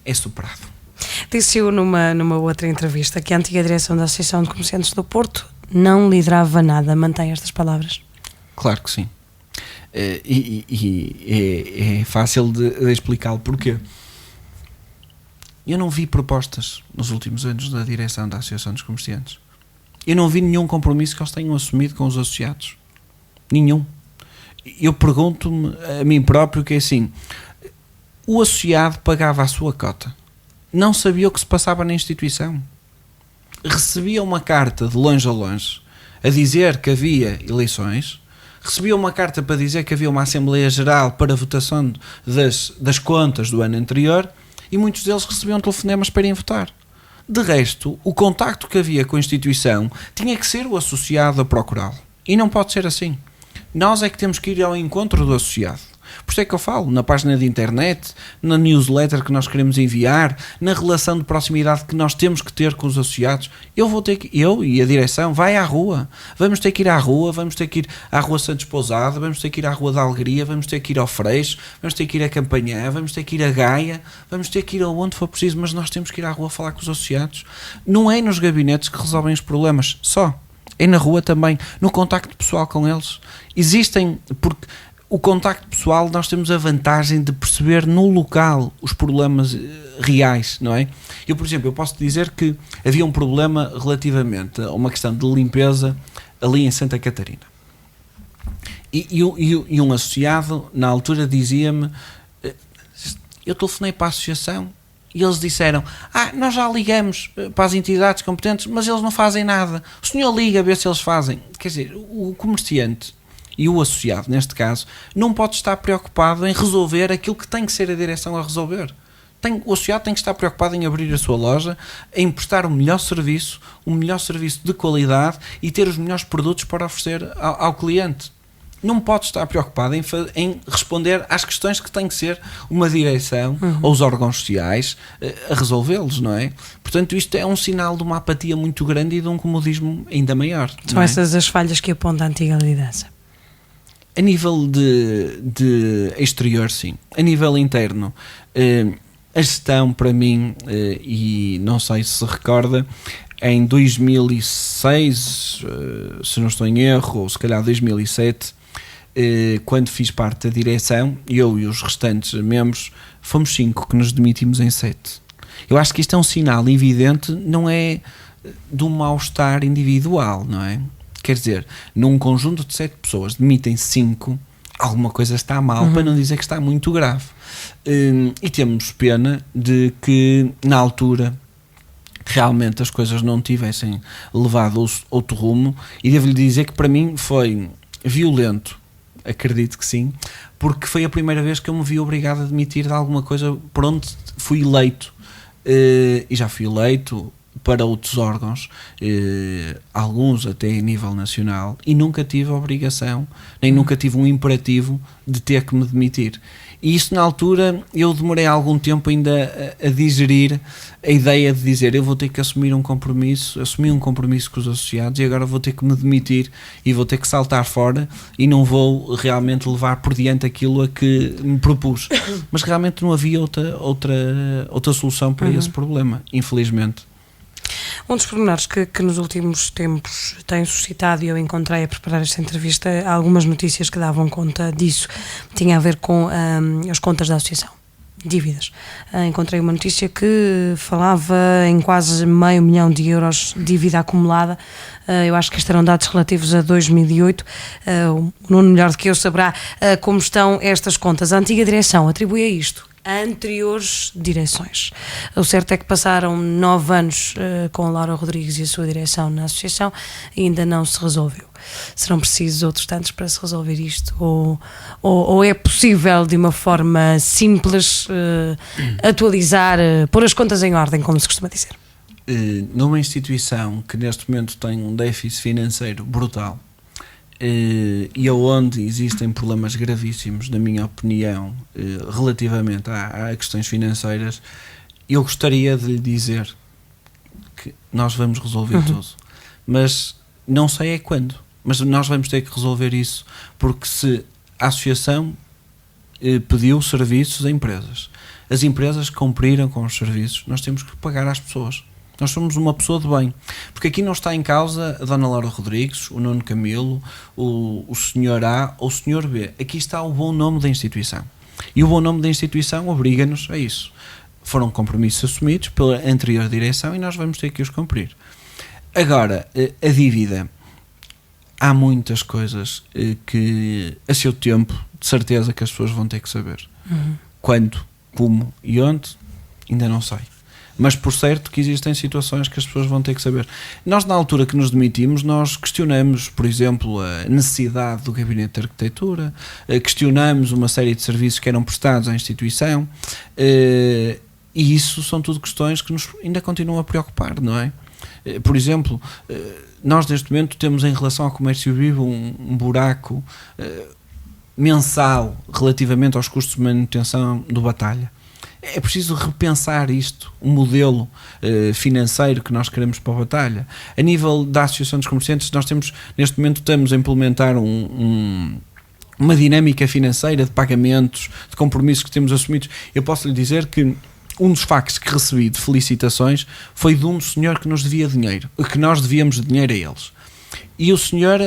é superado. Disse-o numa outra entrevista que a antiga direção da Associação de Comerciantes do Porto não liderava nada. Mantém estas palavras? Claro que sim. E é fácil de explicá-lo porquê. Eu não vi propostas nos últimos anos da direção da Associação dos Comerciantes. Eu não vi nenhum compromisso que eles tenham assumido com os associados. Nenhum. Eu pergunto-me a mim próprio que é assim, o associado pagava a sua cota, não sabia o que se passava na instituição, recebia uma carta de longe a longe a dizer que havia eleições, recebia uma carta para dizer que havia uma Assembleia Geral para votação das contas do ano anterior, e muitos deles recebiam telefonemas para irem votar. De resto, o contacto que havia com a instituição tinha que ser o associado a procurá-lo. E não pode ser assim. Nós é que temos que ir ao encontro do associado. Por isso é que eu falo, na página de internet, na newsletter que nós queremos enviar, na relação de proximidade que nós temos que ter com os associados. Eu e a direção, vai à rua. Vamos ter que ir à rua, vamos ter que ir à Rua Santos Pousada, vamos ter que ir à Rua da Alegria, vamos ter que ir ao Freixo, vamos ter que ir a Campanhã, vamos ter que ir a Gaia, vamos ter que ir aonde for preciso, mas nós temos que ir à rua falar com os associados. Não é nos gabinetes que resolvem os problemas, só. É na rua também, no contacto pessoal com eles. Existem, porque o contacto pessoal, nós temos a vantagem de perceber no local os problemas reais, não é? Eu, por exemplo, eu posso dizer que havia um problema relativamente a uma questão de limpeza ali em Santa Catarina. E um associado, na altura, dizia-me, eu telefonei para a associação e eles disseram, nós já ligamos para as entidades competentes, mas eles não fazem nada. O senhor liga a ver se eles fazem. Quer dizer, o comerciante e o associado, neste caso, não pode estar preocupado em resolver aquilo que tem que ser a direção a resolver. O associado tem que estar preocupado em abrir a sua loja, em prestar o melhor serviço de qualidade e ter os melhores produtos para oferecer ao cliente. Não pode estar preocupado em responder às questões que tem que ser uma direção ou os órgãos sociais a resolvê-los, não é? Portanto, isto é um sinal de uma apatia muito grande e de um comodismo ainda maior. São essas as falhas que aponta a antiga liderança. A nível de exterior, sim. A nível interno, a gestão, para mim, e não sei se recorda, em 2006, se não estou em erro, ou se calhar 2007, quando fiz parte da direção, eu e os restantes membros, fomos 5 que nos demitimos em 7. Eu acho que isto é um sinal evidente, não é de um mal-estar individual, não é? Quer dizer, num conjunto de 7 pessoas demitem 5, alguma coisa está mal, para não dizer que está muito grave. E temos pena de que, na altura, realmente as coisas não tivessem levado outro rumo, e devo-lhe dizer que para mim foi violento, acredito que sim, porque foi a primeira vez que eu me vi obrigado a demitir de alguma coisa por onde fui eleito, e já fui eleito para outros órgãos, alguns até em nível nacional, e nunca tive a obrigação, nem nunca tive um imperativo de ter que me demitir. E isso, na altura, eu demorei algum tempo ainda a digerir a ideia de dizer, eu vou ter que assumir um compromisso com os associados, e agora vou ter que me demitir e vou ter que saltar fora e não vou realmente levar por diante aquilo a que me propus. Mas realmente não havia outra solução para esse problema, infelizmente. Um dos pormenores que nos últimos tempos tem suscitado, e eu encontrei a preparar esta entrevista algumas notícias que davam conta disso, tinha a ver com as contas da associação, dívidas. Encontrei uma notícia que falava em quase €500 mil de dívida acumulada. Eu acho que estes eram dados relativos a 2008. O Nuno, melhor do que eu, saberá como estão estas contas. A antiga direção atribui a isto a anteriores direções. O certo é que passaram 9 anos com a Laura Rodrigues e a sua direção na associação e ainda não se resolveu. Serão precisos outros tantos para se resolver isto? Ou é possível, de uma forma simples, atualizar, pôr as contas em ordem, como se costuma dizer? Numa instituição que neste momento tem um déficit financeiro brutal, e aonde existem problemas gravíssimos, na minha opinião, relativamente a questões financeiras, eu gostaria de lhe dizer que nós vamos resolver tudo, mas não sei é quando, mas nós vamos ter que resolver isso, porque se a associação pediu serviços a empresas, as empresas cumpriram com os serviços, nós temos que pagar às pessoas. Nós somos uma pessoa de bem. Porque aqui não está em causa a Dona Laura Rodrigues, o Nuno Camilo, o Sr. A ou o Sr. B. Aqui está o bom nome da instituição. E o bom nome da instituição obriga-nos a isso. Foram compromissos assumidos pela anterior direção e nós vamos ter que os cumprir. Agora, a dívida. Há muitas coisas que, a seu tempo, de certeza que as pessoas vão ter que saber. Quando, como e onde, ainda não sei. Mas por certo que existem situações que as pessoas vão ter que saber. Nós, na altura que nos demitimos, nós questionamos, por exemplo, a necessidade do gabinete de arquitetura, questionamos uma série de serviços que eram prestados à instituição, e isso são tudo questões que nos ainda continuam a preocupar, não é? Por exemplo, nós neste momento temos em relação ao comércio vivo um buraco mensal relativamente aos custos de manutenção do Batalha. É preciso repensar isto, o modelo financeiro que nós queremos para a Batalha. A nível da Associação dos Comerciantes, nós temos, neste momento, estamos a implementar uma dinâmica financeira de pagamentos, de compromissos que temos assumidos. Eu posso lhe dizer que um dos fax que recebi de felicitações foi de um senhor que nos devia dinheiro, que nós devíamos dinheiro a eles. E o senhor,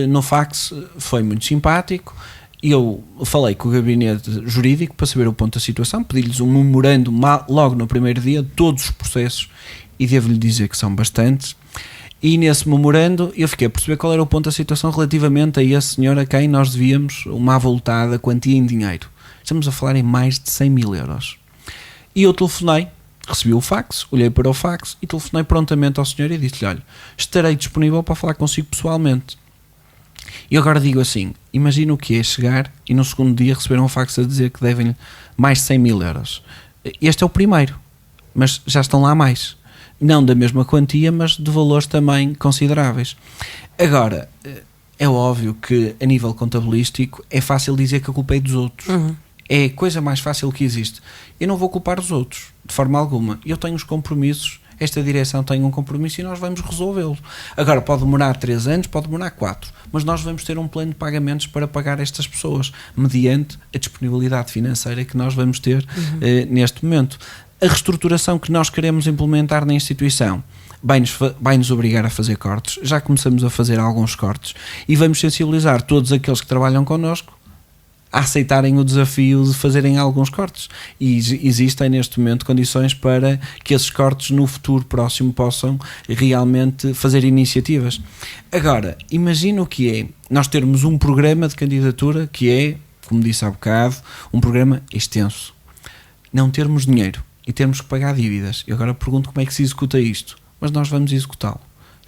no fax, foi muito simpático. Eu falei com o gabinete jurídico para saber o ponto da situação, pedi-lhes um memorando logo no primeiro dia de todos os processos, e devo-lhe dizer que são bastantes, e nesse memorando eu fiquei a perceber qual era o ponto da situação relativamente a esse senhor a quem nós devíamos uma avultada quantia em dinheiro. Estamos a falar em mais de 100 mil euros. E eu telefonei, recebi o fax, olhei para o fax e telefonei prontamente ao senhor e disse-lhe: olha, estarei disponível para falar consigo pessoalmente. E agora digo assim, imagina o que é chegar e no segundo dia receber um fax a dizer que devem-lhe mais de 100 mil euros. Este é o primeiro, mas já estão lá mais. Não da mesma quantia, mas de valores também consideráveis. Agora, é óbvio que a nível contabilístico é fácil dizer que a culpa é dos outros. É a coisa mais fácil que existe. Eu não vou culpar os outros, de forma alguma. Eu tenho os compromissos, esta direção tem um compromisso e nós vamos resolvê-lo. Agora, pode demorar 3 anos, pode demorar 4, mas nós vamos ter um plano de pagamentos para pagar estas pessoas, mediante a disponibilidade financeira que nós vamos ter neste momento. A reestruturação que nós queremos implementar na instituição vai-nos obrigar a fazer cortes. Já começamos a fazer alguns cortes e vamos sensibilizar todos aqueles que trabalham connosco a aceitarem o desafio de fazerem alguns cortes, e existem neste momento condições para que esses cortes no futuro próximo possam realmente fazer iniciativas. Agora, imagina o que é nós termos um programa de candidatura que é, como disse há bocado, um programa extenso, não termos dinheiro e termos que pagar dívidas. Eu agora pergunto como é que se executa isto, mas nós vamos executá-lo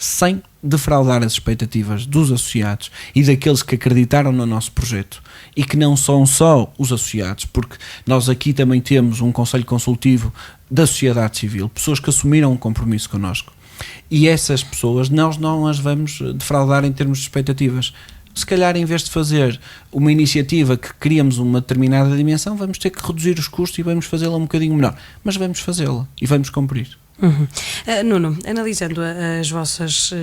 sem defraudar as expectativas dos associados e daqueles que acreditaram no nosso projeto, e que não são só os associados, porque nós aqui também temos um conselho consultivo da sociedade civil, pessoas que assumiram um compromisso connosco, e essas pessoas nós não as vamos defraudar em termos de expectativas. Se calhar, em vez de fazer uma iniciativa que queríamos uma determinada dimensão, vamos ter que reduzir os custos e vamos fazê-la um bocadinho menor, mas vamos fazê-la e vamos cumprir. Nuno, analisando as vossas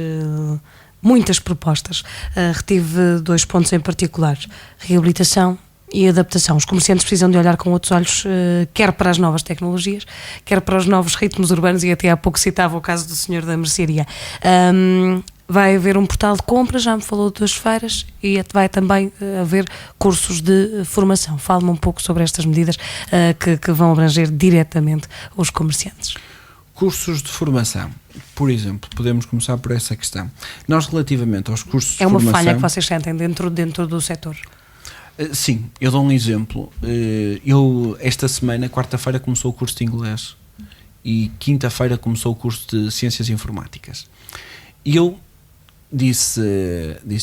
muitas propostas, retive 2 pontos em particular: reabilitação e adaptação. Os comerciantes precisam de olhar com outros olhos, quer para as novas tecnologias, quer para os novos ritmos urbanos, e até há pouco citava o caso do senhor da mercearia. Vai haver um portal de compra, já me falou das feiras, e vai também haver cursos de formação. Fale-me um pouco sobre estas medidas que vão abranger diretamente os comerciantes. Cursos de formação, por exemplo, podemos começar por essa questão. Nós, relativamente aos cursos de formação... É uma falha que vocês sentem dentro do setor? Sim, eu dou um exemplo. Eu, esta semana, quarta-feira, começou o curso de inglês e quinta-feira começou o curso de ciências informáticas. E eu disse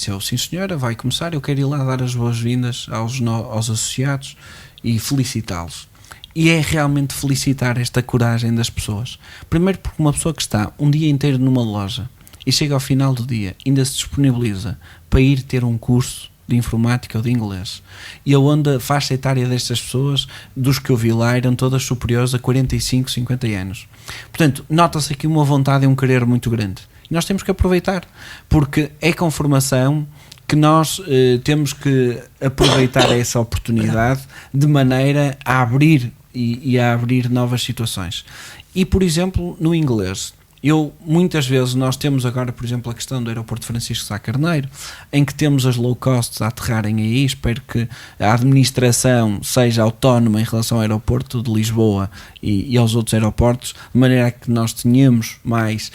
eu, sim senhora, vai começar, eu quero ir lá dar as boas-vindas aos associados e felicitá-los. E é realmente felicitar esta coragem das pessoas. Primeiro porque uma pessoa que está um dia inteiro numa loja e chega ao final do dia, ainda se disponibiliza para ir ter um curso de informática ou de inglês. E onde a faixa etária destas pessoas, dos que eu vi lá, eram todas superiores a 45, 50 anos. Portanto, nota-se aqui uma vontade e um querer muito grande. E nós temos que aproveitar, porque é com formação que nós temos que aproveitar essa oportunidade de maneira a abrir e a abrir novas situações. E, por exemplo, no inglês, Muitas vezes nós temos agora, por exemplo, a questão do aeroporto Francisco Sá Carneiro, em que temos as low costs a aterrarem aí. Espero que a administração seja autónoma em relação ao aeroporto de Lisboa e aos outros aeroportos, de maneira que nós tenhamos mais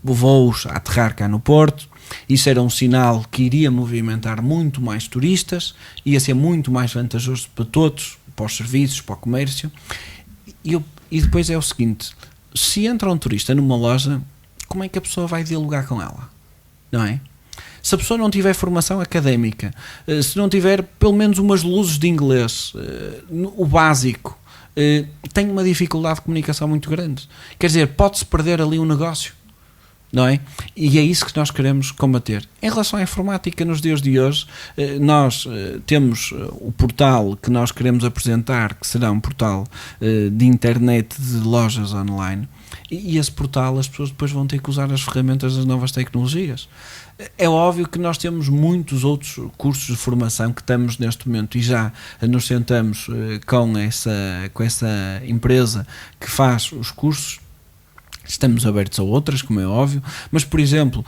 voos a aterrar cá no Porto. Isso era um sinal que iria movimentar muito mais turistas, ia ser muito mais vantajoso para todos, para os serviços, para o comércio. E depois é o seguinte: se entra um turista numa loja, como é que a pessoa vai dialogar com ela? Não é? Se a pessoa não tiver formação académica, se não tiver pelo menos umas luzes de inglês, o básico, tem uma dificuldade de comunicação muito grande. Quer dizer, pode-se perder ali um negócio. Não é? E é isso que nós queremos combater. Em relação à informática, nos dias de hoje, nós temos o portal que nós queremos apresentar, que será um portal de internet de lojas online, e esse portal as pessoas depois vão ter que usar as ferramentas das novas tecnologias. É óbvio que nós temos muitos outros cursos de formação que estamos neste momento, e já nos sentamos com essa empresa que faz os cursos. Estamos abertos a outras, como é óbvio, mas, por exemplo,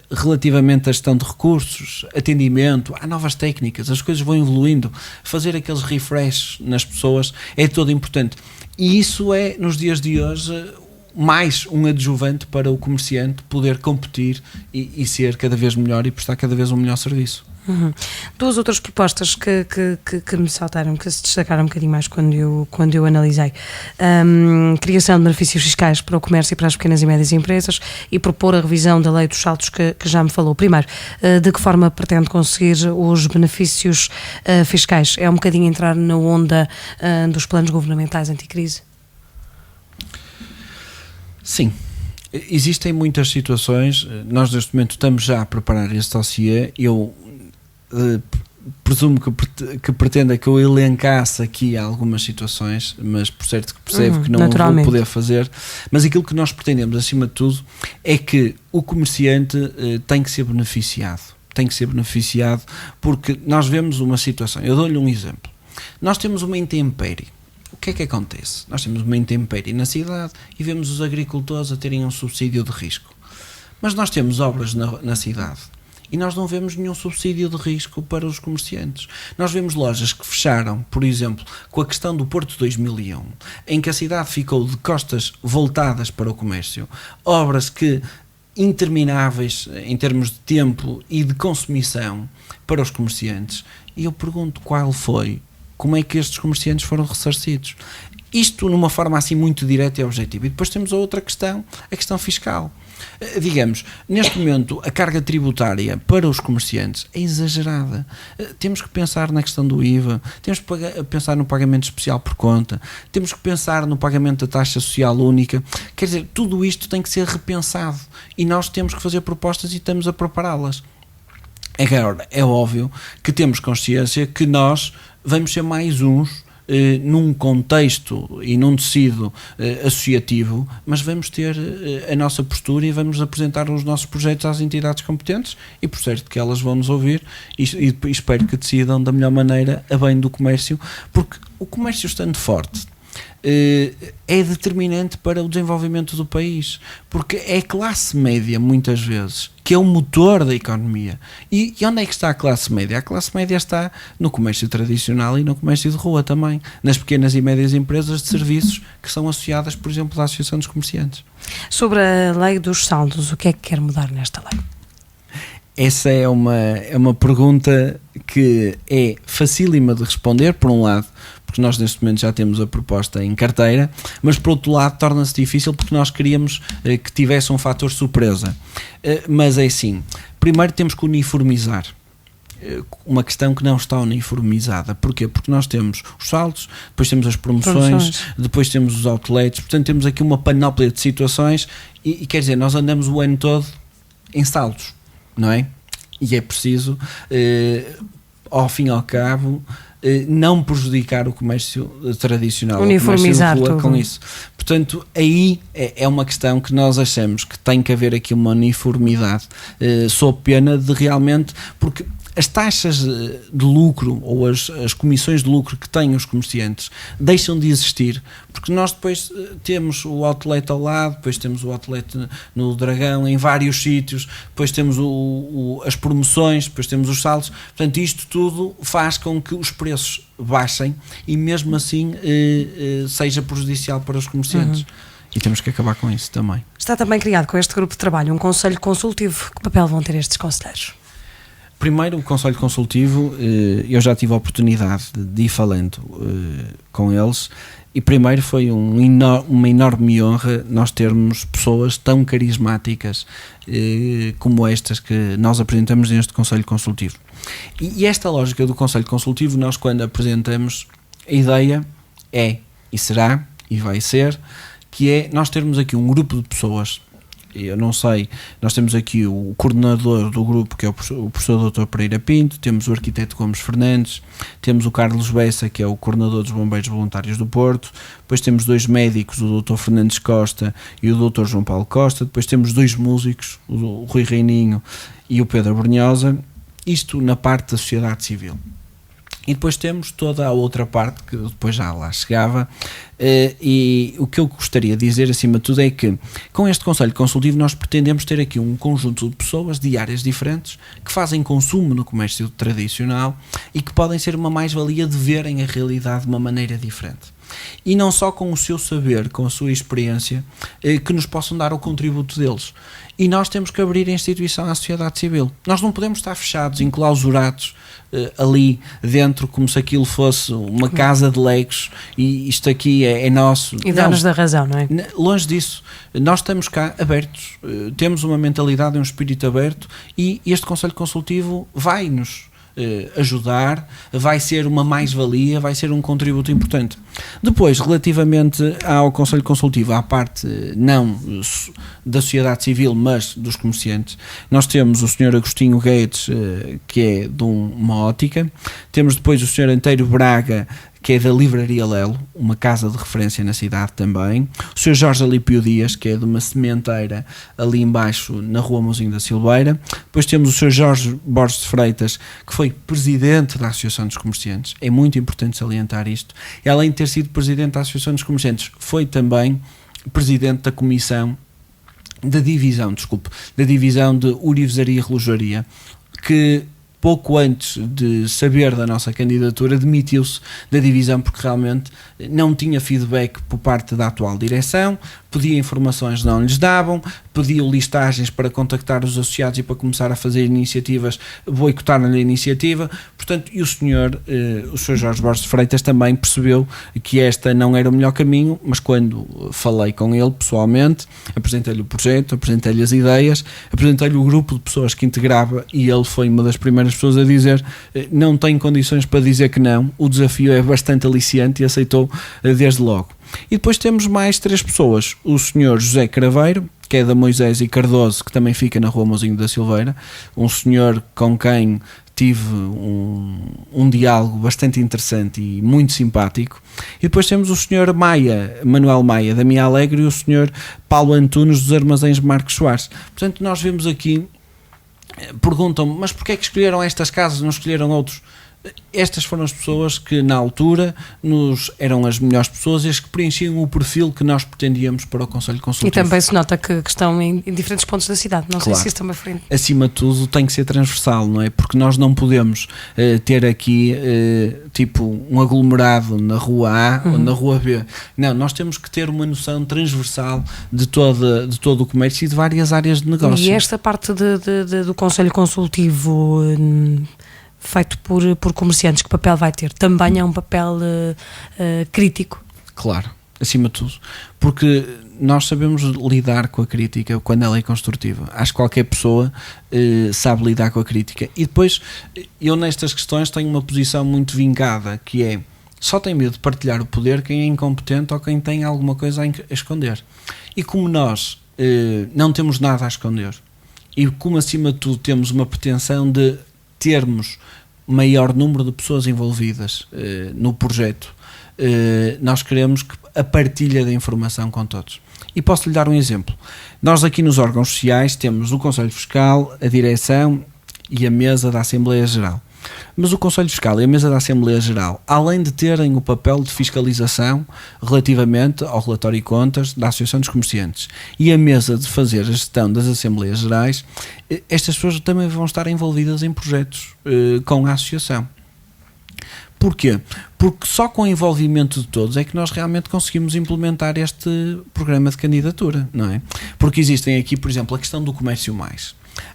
relativamente à gestão de recursos, atendimento, há novas técnicas, as coisas vão evoluindo, fazer aqueles refresh nas pessoas é todo importante. E isso é, nos dias de hoje, mais um adjuvante para o comerciante poder competir e ser cada vez melhor e prestar cada vez um melhor serviço. Uhum. Duas outras propostas que me saltaram, que se destacaram um bocadinho mais quando eu analisei: criação de benefícios fiscais para o comércio e para as pequenas e médias empresas, e propor a revisão da lei dos saldos que já me falou. Primeiro, de que forma pretende conseguir os benefícios fiscais? É um bocadinho entrar na onda dos planos governamentais anticrise? Sim. Existem muitas situações. Nós neste momento estamos já a preparar este dossiê. Eu presumo que pretenda que eu elencasse aqui algumas situações, mas por certo que percebo que não o vou poder fazer. Mas aquilo que nós pretendemos, acima de tudo, é que o comerciante tem que ser beneficiado. Tem que ser beneficiado, porque nós vemos uma situação. Eu dou-lhe um exemplo. Nós temos uma intempérie. O que é que acontece? Nós temos uma intempérie na cidade e vemos os agricultores a terem um subsídio de risco. Mas nós temos obras na cidade e nós não vemos nenhum subsídio de risco para os comerciantes. Nós vemos lojas que fecharam, por exemplo, com a questão do Porto 2001, em que a cidade ficou de costas voltadas para o comércio, obras que intermináveis em termos de tempo e de consumição para os comerciantes. E eu pergunto como é que estes comerciantes foram ressarcidos? Isto numa forma assim muito direta e objetiva. E depois temos a outra questão, a questão fiscal. Digamos, neste momento a carga tributária para os comerciantes é exagerada. Temos que pensar na questão do IVA, temos que pensar no pagamento especial por conta, temos que pensar no pagamento da taxa social única. Quer dizer, tudo isto tem que ser repensado e nós temos que fazer propostas e estamos a prepará-las. Agora, é óbvio que temos consciência que nós vamos ser mais uns num contexto e num tecido associativo, mas vamos ter a nossa postura e vamos apresentar os nossos projetos às entidades competentes e por certo que elas vão nos ouvir e espero que decidam da melhor maneira a bem do comércio, porque o comércio estando forte é determinante para o desenvolvimento do país, porque é a classe média muitas vezes que é o motor da economia. E onde é que está a classe média? A classe média está no comércio tradicional e no comércio de rua também, nas pequenas e médias empresas de serviços que são associadas, por exemplo, à Associação dos Comerciantes. Sobre a lei dos saldos, o que é que quer mudar nesta lei? Essa é uma pergunta que é facílima de responder, por um lado, porque nós neste momento já temos a proposta em carteira, mas por outro lado torna-se difícil porque nós queríamos que tivesse um fator surpresa. Mas é assim, primeiro temos que uniformizar uma questão que não está uniformizada. Porquê? Porque nós temos os saldos, depois temos as promoções, depois temos os outlets, portanto temos aqui uma panóplia de situações e quer dizer, nós andamos o ano todo em saldos, não é? E é preciso, ao fim e ao cabo, não prejudicar o comércio tradicional, uniformizar o comércio de rua tudo. Com isso. Portanto, aí é uma questão que nós achamos que tem que haver aqui uma uniformidade, sob pena de realmente, porque as taxas de lucro ou as comissões de lucro que têm os comerciantes deixam de existir, porque nós depois temos o outlet ao lado, depois temos o outlet no Dragão, em vários sítios, depois temos as promoções, depois temos os saldos. Portanto, isto tudo faz com que os preços baixem e mesmo assim seja prejudicial para os comerciantes. E temos que acabar com isso também. Está também criado com este grupo de trabalho um conselho consultivo. Que papel vão ter estes conselheiros? Primeiro, o Conselho Consultivo, eu já tive a oportunidade de ir falando com eles, e primeiro foi uma enorme honra nós termos pessoas tão carismáticas como estas que nós apresentamos neste Conselho Consultivo. E esta lógica do Conselho Consultivo, nós quando apresentamos, a ideia é, e será, e vai ser, que é nós termos aqui um grupo de pessoas. Eu não sei, nós temos aqui o coordenador do grupo, que é o professor Dr. Pereira Pinto, temos o arquiteto Gomes Fernandes, temos o Carlos Bessa, que é o coordenador dos Bombeiros Voluntários do Porto, depois temos 2 médicos, o Dr. Fernandes Costa e o Dr. João Paulo Costa, depois temos 2 músicos, o Rui Reininho e o Pedro Brunhosa, isto na parte da sociedade civil. E depois temos toda a outra parte, que depois já lá chegava, e o que eu gostaria de dizer, acima de tudo, é que com este Conselho Consultivo nós pretendemos ter aqui um conjunto de pessoas de áreas diferentes que fazem consumo no comércio tradicional e que podem ser uma mais-valia de verem a realidade de uma maneira diferente. E não só com o seu saber, com a sua experiência, que nos possam dar o contributo deles. E nós temos que abrir a instituição à sociedade civil. Nós não podemos estar fechados, enclausurados ali dentro, como se aquilo fosse uma casa de legos e isto aqui é nosso. E dá-nos da razão, não é? Longe disso. Nós estamos cá abertos, temos uma mentalidade e um espírito aberto, e este Conselho Consultivo vai-nos ajudar, vai ser uma mais-valia, vai ser um contributo importante. Depois, relativamente ao Conselho Consultivo, à parte não da sociedade civil, mas dos comerciantes, nós temos o Sr. Agostinho Guedes, que é de uma ótica, temos depois o Sr. Anteiro Braga, que é da Livraria Lelo, uma casa de referência na cidade também, o Sr. Jorge Alípio Dias, que é de uma sementeira ali embaixo na Rua Mouzinho da Silveira, depois temos o Sr. Jorge Borges de Freitas, que foi presidente da Associação dos Comerciantes, é muito importante salientar isto, e além de ter sido presidente da Associação dos Comerciantes, foi também presidente da comissão, da divisão de Urivesaria e Relojaria, que pouco antes de saber da nossa candidatura, demitiu-se da divisão porque realmente não tinha feedback por parte da atual direção, pedia informações que não lhes davam, pediu listagens para contactar os associados e para começar a fazer iniciativas, boicotaram-lhe a iniciativa, portanto, e o Sr. Jorge Borges de Freitas também percebeu que esta não era o melhor caminho, mas quando falei com ele pessoalmente, apresentei-lhe o projeto, apresentei-lhe as ideias, apresentei-lhe o grupo de pessoas que integrava, e ele foi uma das primeiras pessoas a dizer: não tenho condições para dizer que não, o desafio é bastante aliciante, e aceitou desde logo. E depois temos mais 3 pessoas, o Sr. José Craveiro, que é da Moisés e Cardoso, que também fica na Rua Mouzinho da Silveira, um senhor com quem tive um diálogo bastante interessante e muito simpático. E depois temos o Sr. Manuel Maia, da Minha Alegre, e o Sr. Paulo Antunes, dos Armazéns Marcos Soares. Portanto, nós vemos aqui, perguntam-me, mas porquê é que escolheram estas casas, não escolheram outros? Estas foram as pessoas que na altura eram as melhores pessoas e as que preenchiam o perfil que nós pretendíamos para o Conselho Consultivo. E também se nota que estão em diferentes pontos da cidade, não claro. sei se isso também foi. Acima de tudo tem que ser transversal, não é? Porque nós não podemos ter aqui tipo um aglomerado na Rua A ou na Rua B. Não, nós temos que ter uma noção transversal de todo o comércio e de várias áreas de negócio. E esta parte do Conselho Consultivo feito por comerciantes, que papel vai ter? Também é um papel crítico? Claro, acima de tudo, porque nós sabemos lidar com a crítica quando ela é construtiva. Acho que qualquer pessoa sabe lidar com a crítica. E depois, eu nestas questões tenho uma posição muito vincada, que é: só tem medo de partilhar o poder quem é incompetente ou quem tem alguma coisa a esconder. E como nós não temos nada a esconder, e como acima de tudo temos uma pretensão de termos maior número de pessoas envolvidas no projeto, nós queremos a partilha da informação com todos. E posso-lhe dar um exemplo. Nós aqui nos órgãos sociais temos o Conselho Fiscal, a Direção e a mesa da Assembleia Geral. Mas o Conselho Fiscal e a mesa da Assembleia Geral, além de terem o papel de fiscalização relativamente ao relatório e contas da Associação dos Comerciantes e a mesa de fazer a gestão das Assembleias Gerais, estas pessoas também vão estar envolvidas em projetos com a Associação. Porquê? Porque só com o envolvimento de todos é que nós realmente conseguimos implementar este programa de candidatura, não é? Porque existem aqui, por exemplo, a questão do Comércio Mais.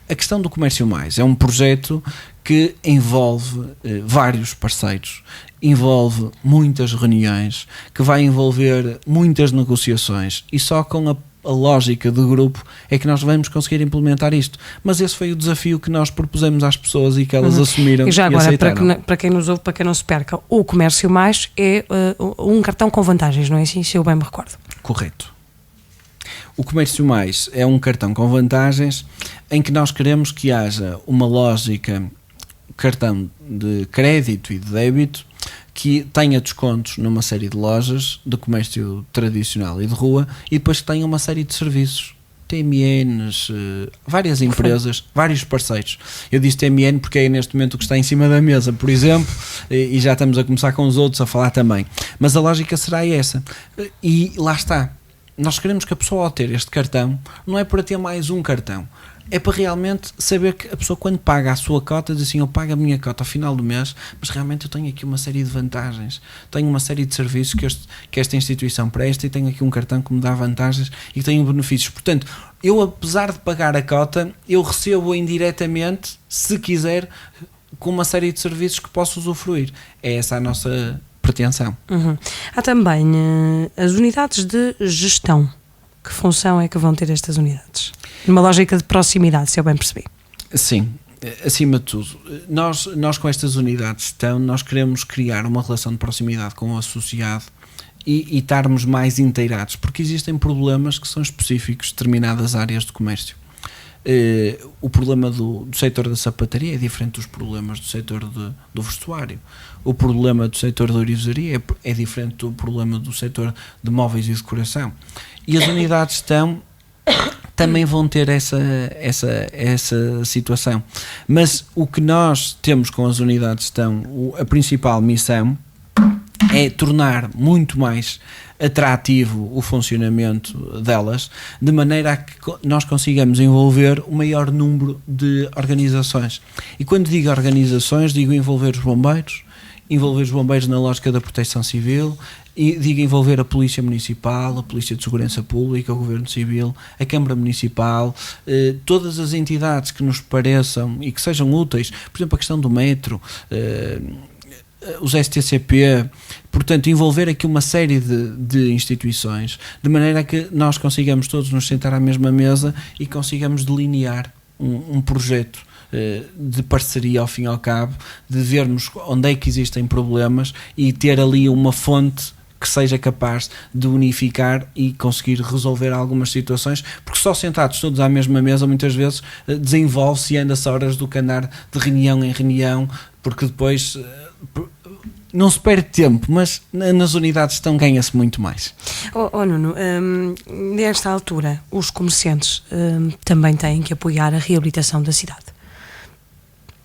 A questão do Comércio Mais é um projeto que envolve vários parceiros, envolve muitas reuniões, que vai envolver muitas negociações, e só com a lógica do grupo é que nós vamos conseguir implementar isto. Mas esse foi o desafio que nós propusemos às pessoas e que elas assumiram e já agora, aceitaram. para quem nos ouve, para quem não se perca, o Comércio Mais é um cartão com vantagens, não é assim? Se eu bem me recordo. Correto. O Comércio Mais é um cartão com vantagens em que nós queremos que haja uma lógica, cartão de crédito e de débito, que tenha descontos numa série de lojas de comércio tradicional e de rua, e depois que tenha uma série de serviços, TMNs, várias empresas, vários parceiros. Eu disse TMN porque é neste momento o que está em cima da mesa, por exemplo, e já estamos a começar com os outros a falar também. Mas a lógica será essa. E lá está. Nós queremos que a pessoa, ao ter este cartão, não é para ter mais um cartão, é para realmente saber que a pessoa, quando paga a sua cota, diz assim: eu pago a minha cota ao final do mês, mas realmente eu tenho aqui uma série de vantagens, tenho uma série de serviços que esta instituição presta, e tenho aqui um cartão que me dá vantagens e tenho benefícios. Portanto, eu, apesar de pagar a cota, eu recebo indiretamente, se quiser, com uma série de serviços que posso usufruir. É essa a nossa pretensão. Há também as unidades de gestão. Que função é que vão ter estas unidades? Numa lógica de proximidade, se eu bem percebi. Sim, acima de tudo. Nós com estas unidades de gestão, nós queremos criar uma relação de proximidade com o associado e estarmos mais inteirados, porque existem problemas que são específicos de determinadas áreas de comércio. O problema do setor da sapataria é diferente dos problemas do setor do vestuário. O problema do setor da orivesaria é diferente do problema do setor de móveis e decoração. E as unidades estão também vão ter essa situação. Mas o que nós temos com as unidades estão, a principal missão é tornar muito mais atrativo o funcionamento delas, de maneira a que nós consigamos envolver o maior número de organizações. E quando digo organizações, digo envolver os bombeiros na lógica da proteção civil, e digo envolver a Polícia Municipal, a Polícia de Segurança Pública, o Governo Civil, a Câmara Municipal, todas as entidades que nos pareçam e que sejam úteis, por exemplo, a questão do metro, os STCP, portanto, envolver aqui uma série de instituições, de maneira a que nós consigamos todos nos sentar à mesma mesa e consigamos delinear um projeto de parceria, ao fim e ao cabo, de vermos onde é que existem problemas e ter ali uma fonte que seja capaz de unificar e conseguir resolver algumas situações, porque só sentados todos à mesma mesa muitas vezes desenvolve-se e anda-se horas do que andar de reunião em reunião, porque depois não se perde tempo, mas nas unidades estão ganha-se muito mais. Nuno, nesta altura os comerciantes também têm que apoiar a reabilitação da cidade.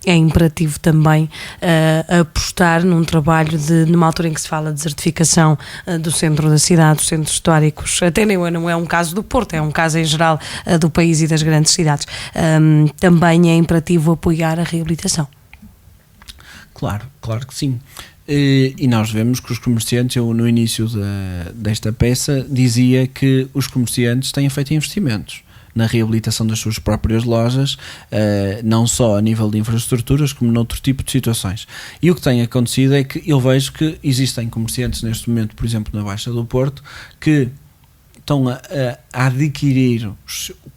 É imperativo também apostar num trabalho numa altura em que se fala de desertificação do centro da cidade, dos centros históricos, até não é um caso do Porto, é um caso em geral do país e das grandes cidades. Também é imperativo apoiar a reabilitação. Claro que sim. E nós vemos que os comerciantes, eu no início desta peça dizia que os comerciantes têm feito investimentos na reabilitação das suas próprias lojas, não só a nível de infraestruturas, como noutro tipo de situações. E o que tem acontecido é que eu vejo que existem comerciantes neste momento, por exemplo, na Baixa do Porto, que estão a adquirir o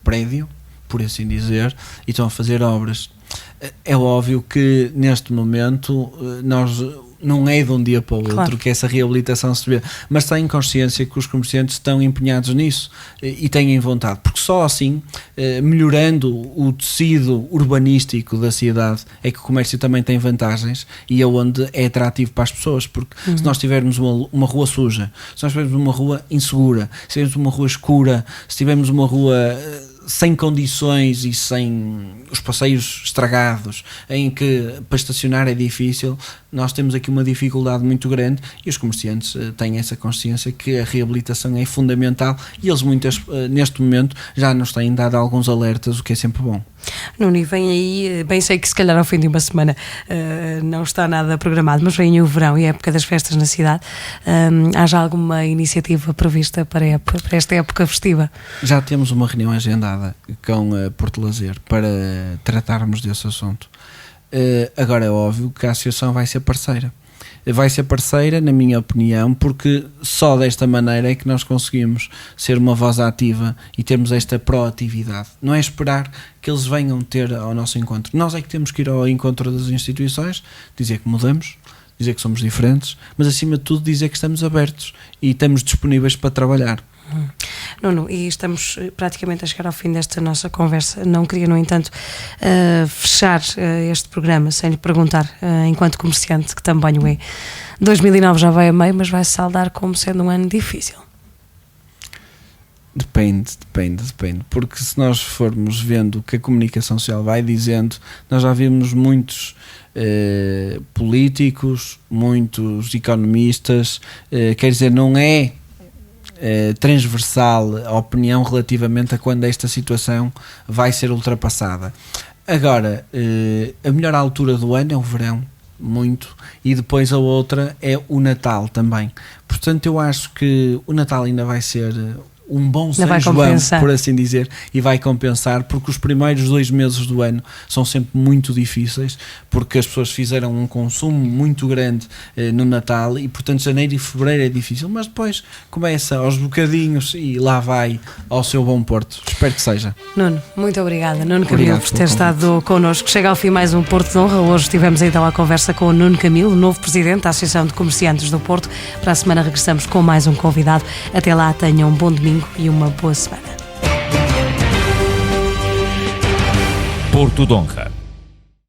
prédio, por assim dizer, e estão a fazer obras. É óbvio que neste momento não é de um dia para o outro, claro, que essa reabilitação se vê, mas têm consciência que os comerciantes estão empenhados nisso e têm vontade, porque só assim, melhorando o tecido urbanístico da cidade, é que o comércio também tem vantagens e é onde é atrativo para as pessoas, porque se nós tivermos uma rua suja, se nós tivermos uma rua insegura, se tivermos uma rua escura, se tivermos uma rua sem condições e sem os passeios estragados, em que para estacionar é difícil, nós temos aqui uma dificuldade muito grande e os comerciantes têm essa consciência que a reabilitação é fundamental e eles neste momento já nos têm dado alguns alertas, o que é sempre bom. Nuno, e vem aí, bem sei que se calhar ao fim de uma semana não está nada programado, mas vem aí o verão e a época das festas na cidade. Há já alguma iniciativa prevista para esta época festiva? Já temos uma reunião agendada com a Porto Lazer para tratarmos desse assunto. Agora é óbvio que a associação vai ser parceira. Vai ser parceira, na minha opinião, porque só desta maneira é que nós conseguimos ser uma voz ativa e termos esta proatividade. Não é esperar que eles venham ter ao nosso encontro. Nós é que temos que ir ao encontro das instituições, dizer que mudamos, dizer que somos diferentes, mas acima de tudo dizer que estamos abertos e estamos disponíveis para trabalhar. Nuno, e estamos praticamente a chegar ao fim desta nossa conversa. Não queria, no entanto, fechar este programa sem lhe perguntar, enquanto comerciante, que também o é. 2009 já vai a meio, mas vai-se saldar como sendo um ano difícil. Depende, porque se nós formos vendo o que a comunicação social vai dizendo, nós já vimos muitos políticos, muitos economistas, quer dizer, não é transversal a opinião relativamente a quando esta situação vai ser ultrapassada. Agora, a melhor altura do ano é o verão, muito, e depois a outra é o Natal também. Portanto, eu acho que o Natal ainda vai ser um bom São João, por assim dizer, e vai compensar, porque os primeiros 2 meses do ano são sempre muito difíceis, porque as pessoas fizeram um consumo muito grande no Natal e, portanto, janeiro e fevereiro é difícil, mas depois começa aos bocadinhos e lá vai ao seu bom porto. Espero que seja. Nuno, muito obrigada. Nuno Camilo, por ter estado connosco. Chega ao fim mais um Porto de Honra. Hoje tivemos então a conversa com o Nuno Camilo, novo presidente da Associação de Comerciantes do Porto. Para a semana regressamos com mais um convidado. Até lá, tenham um bom domingo e uma boa semana. Porto de Honra.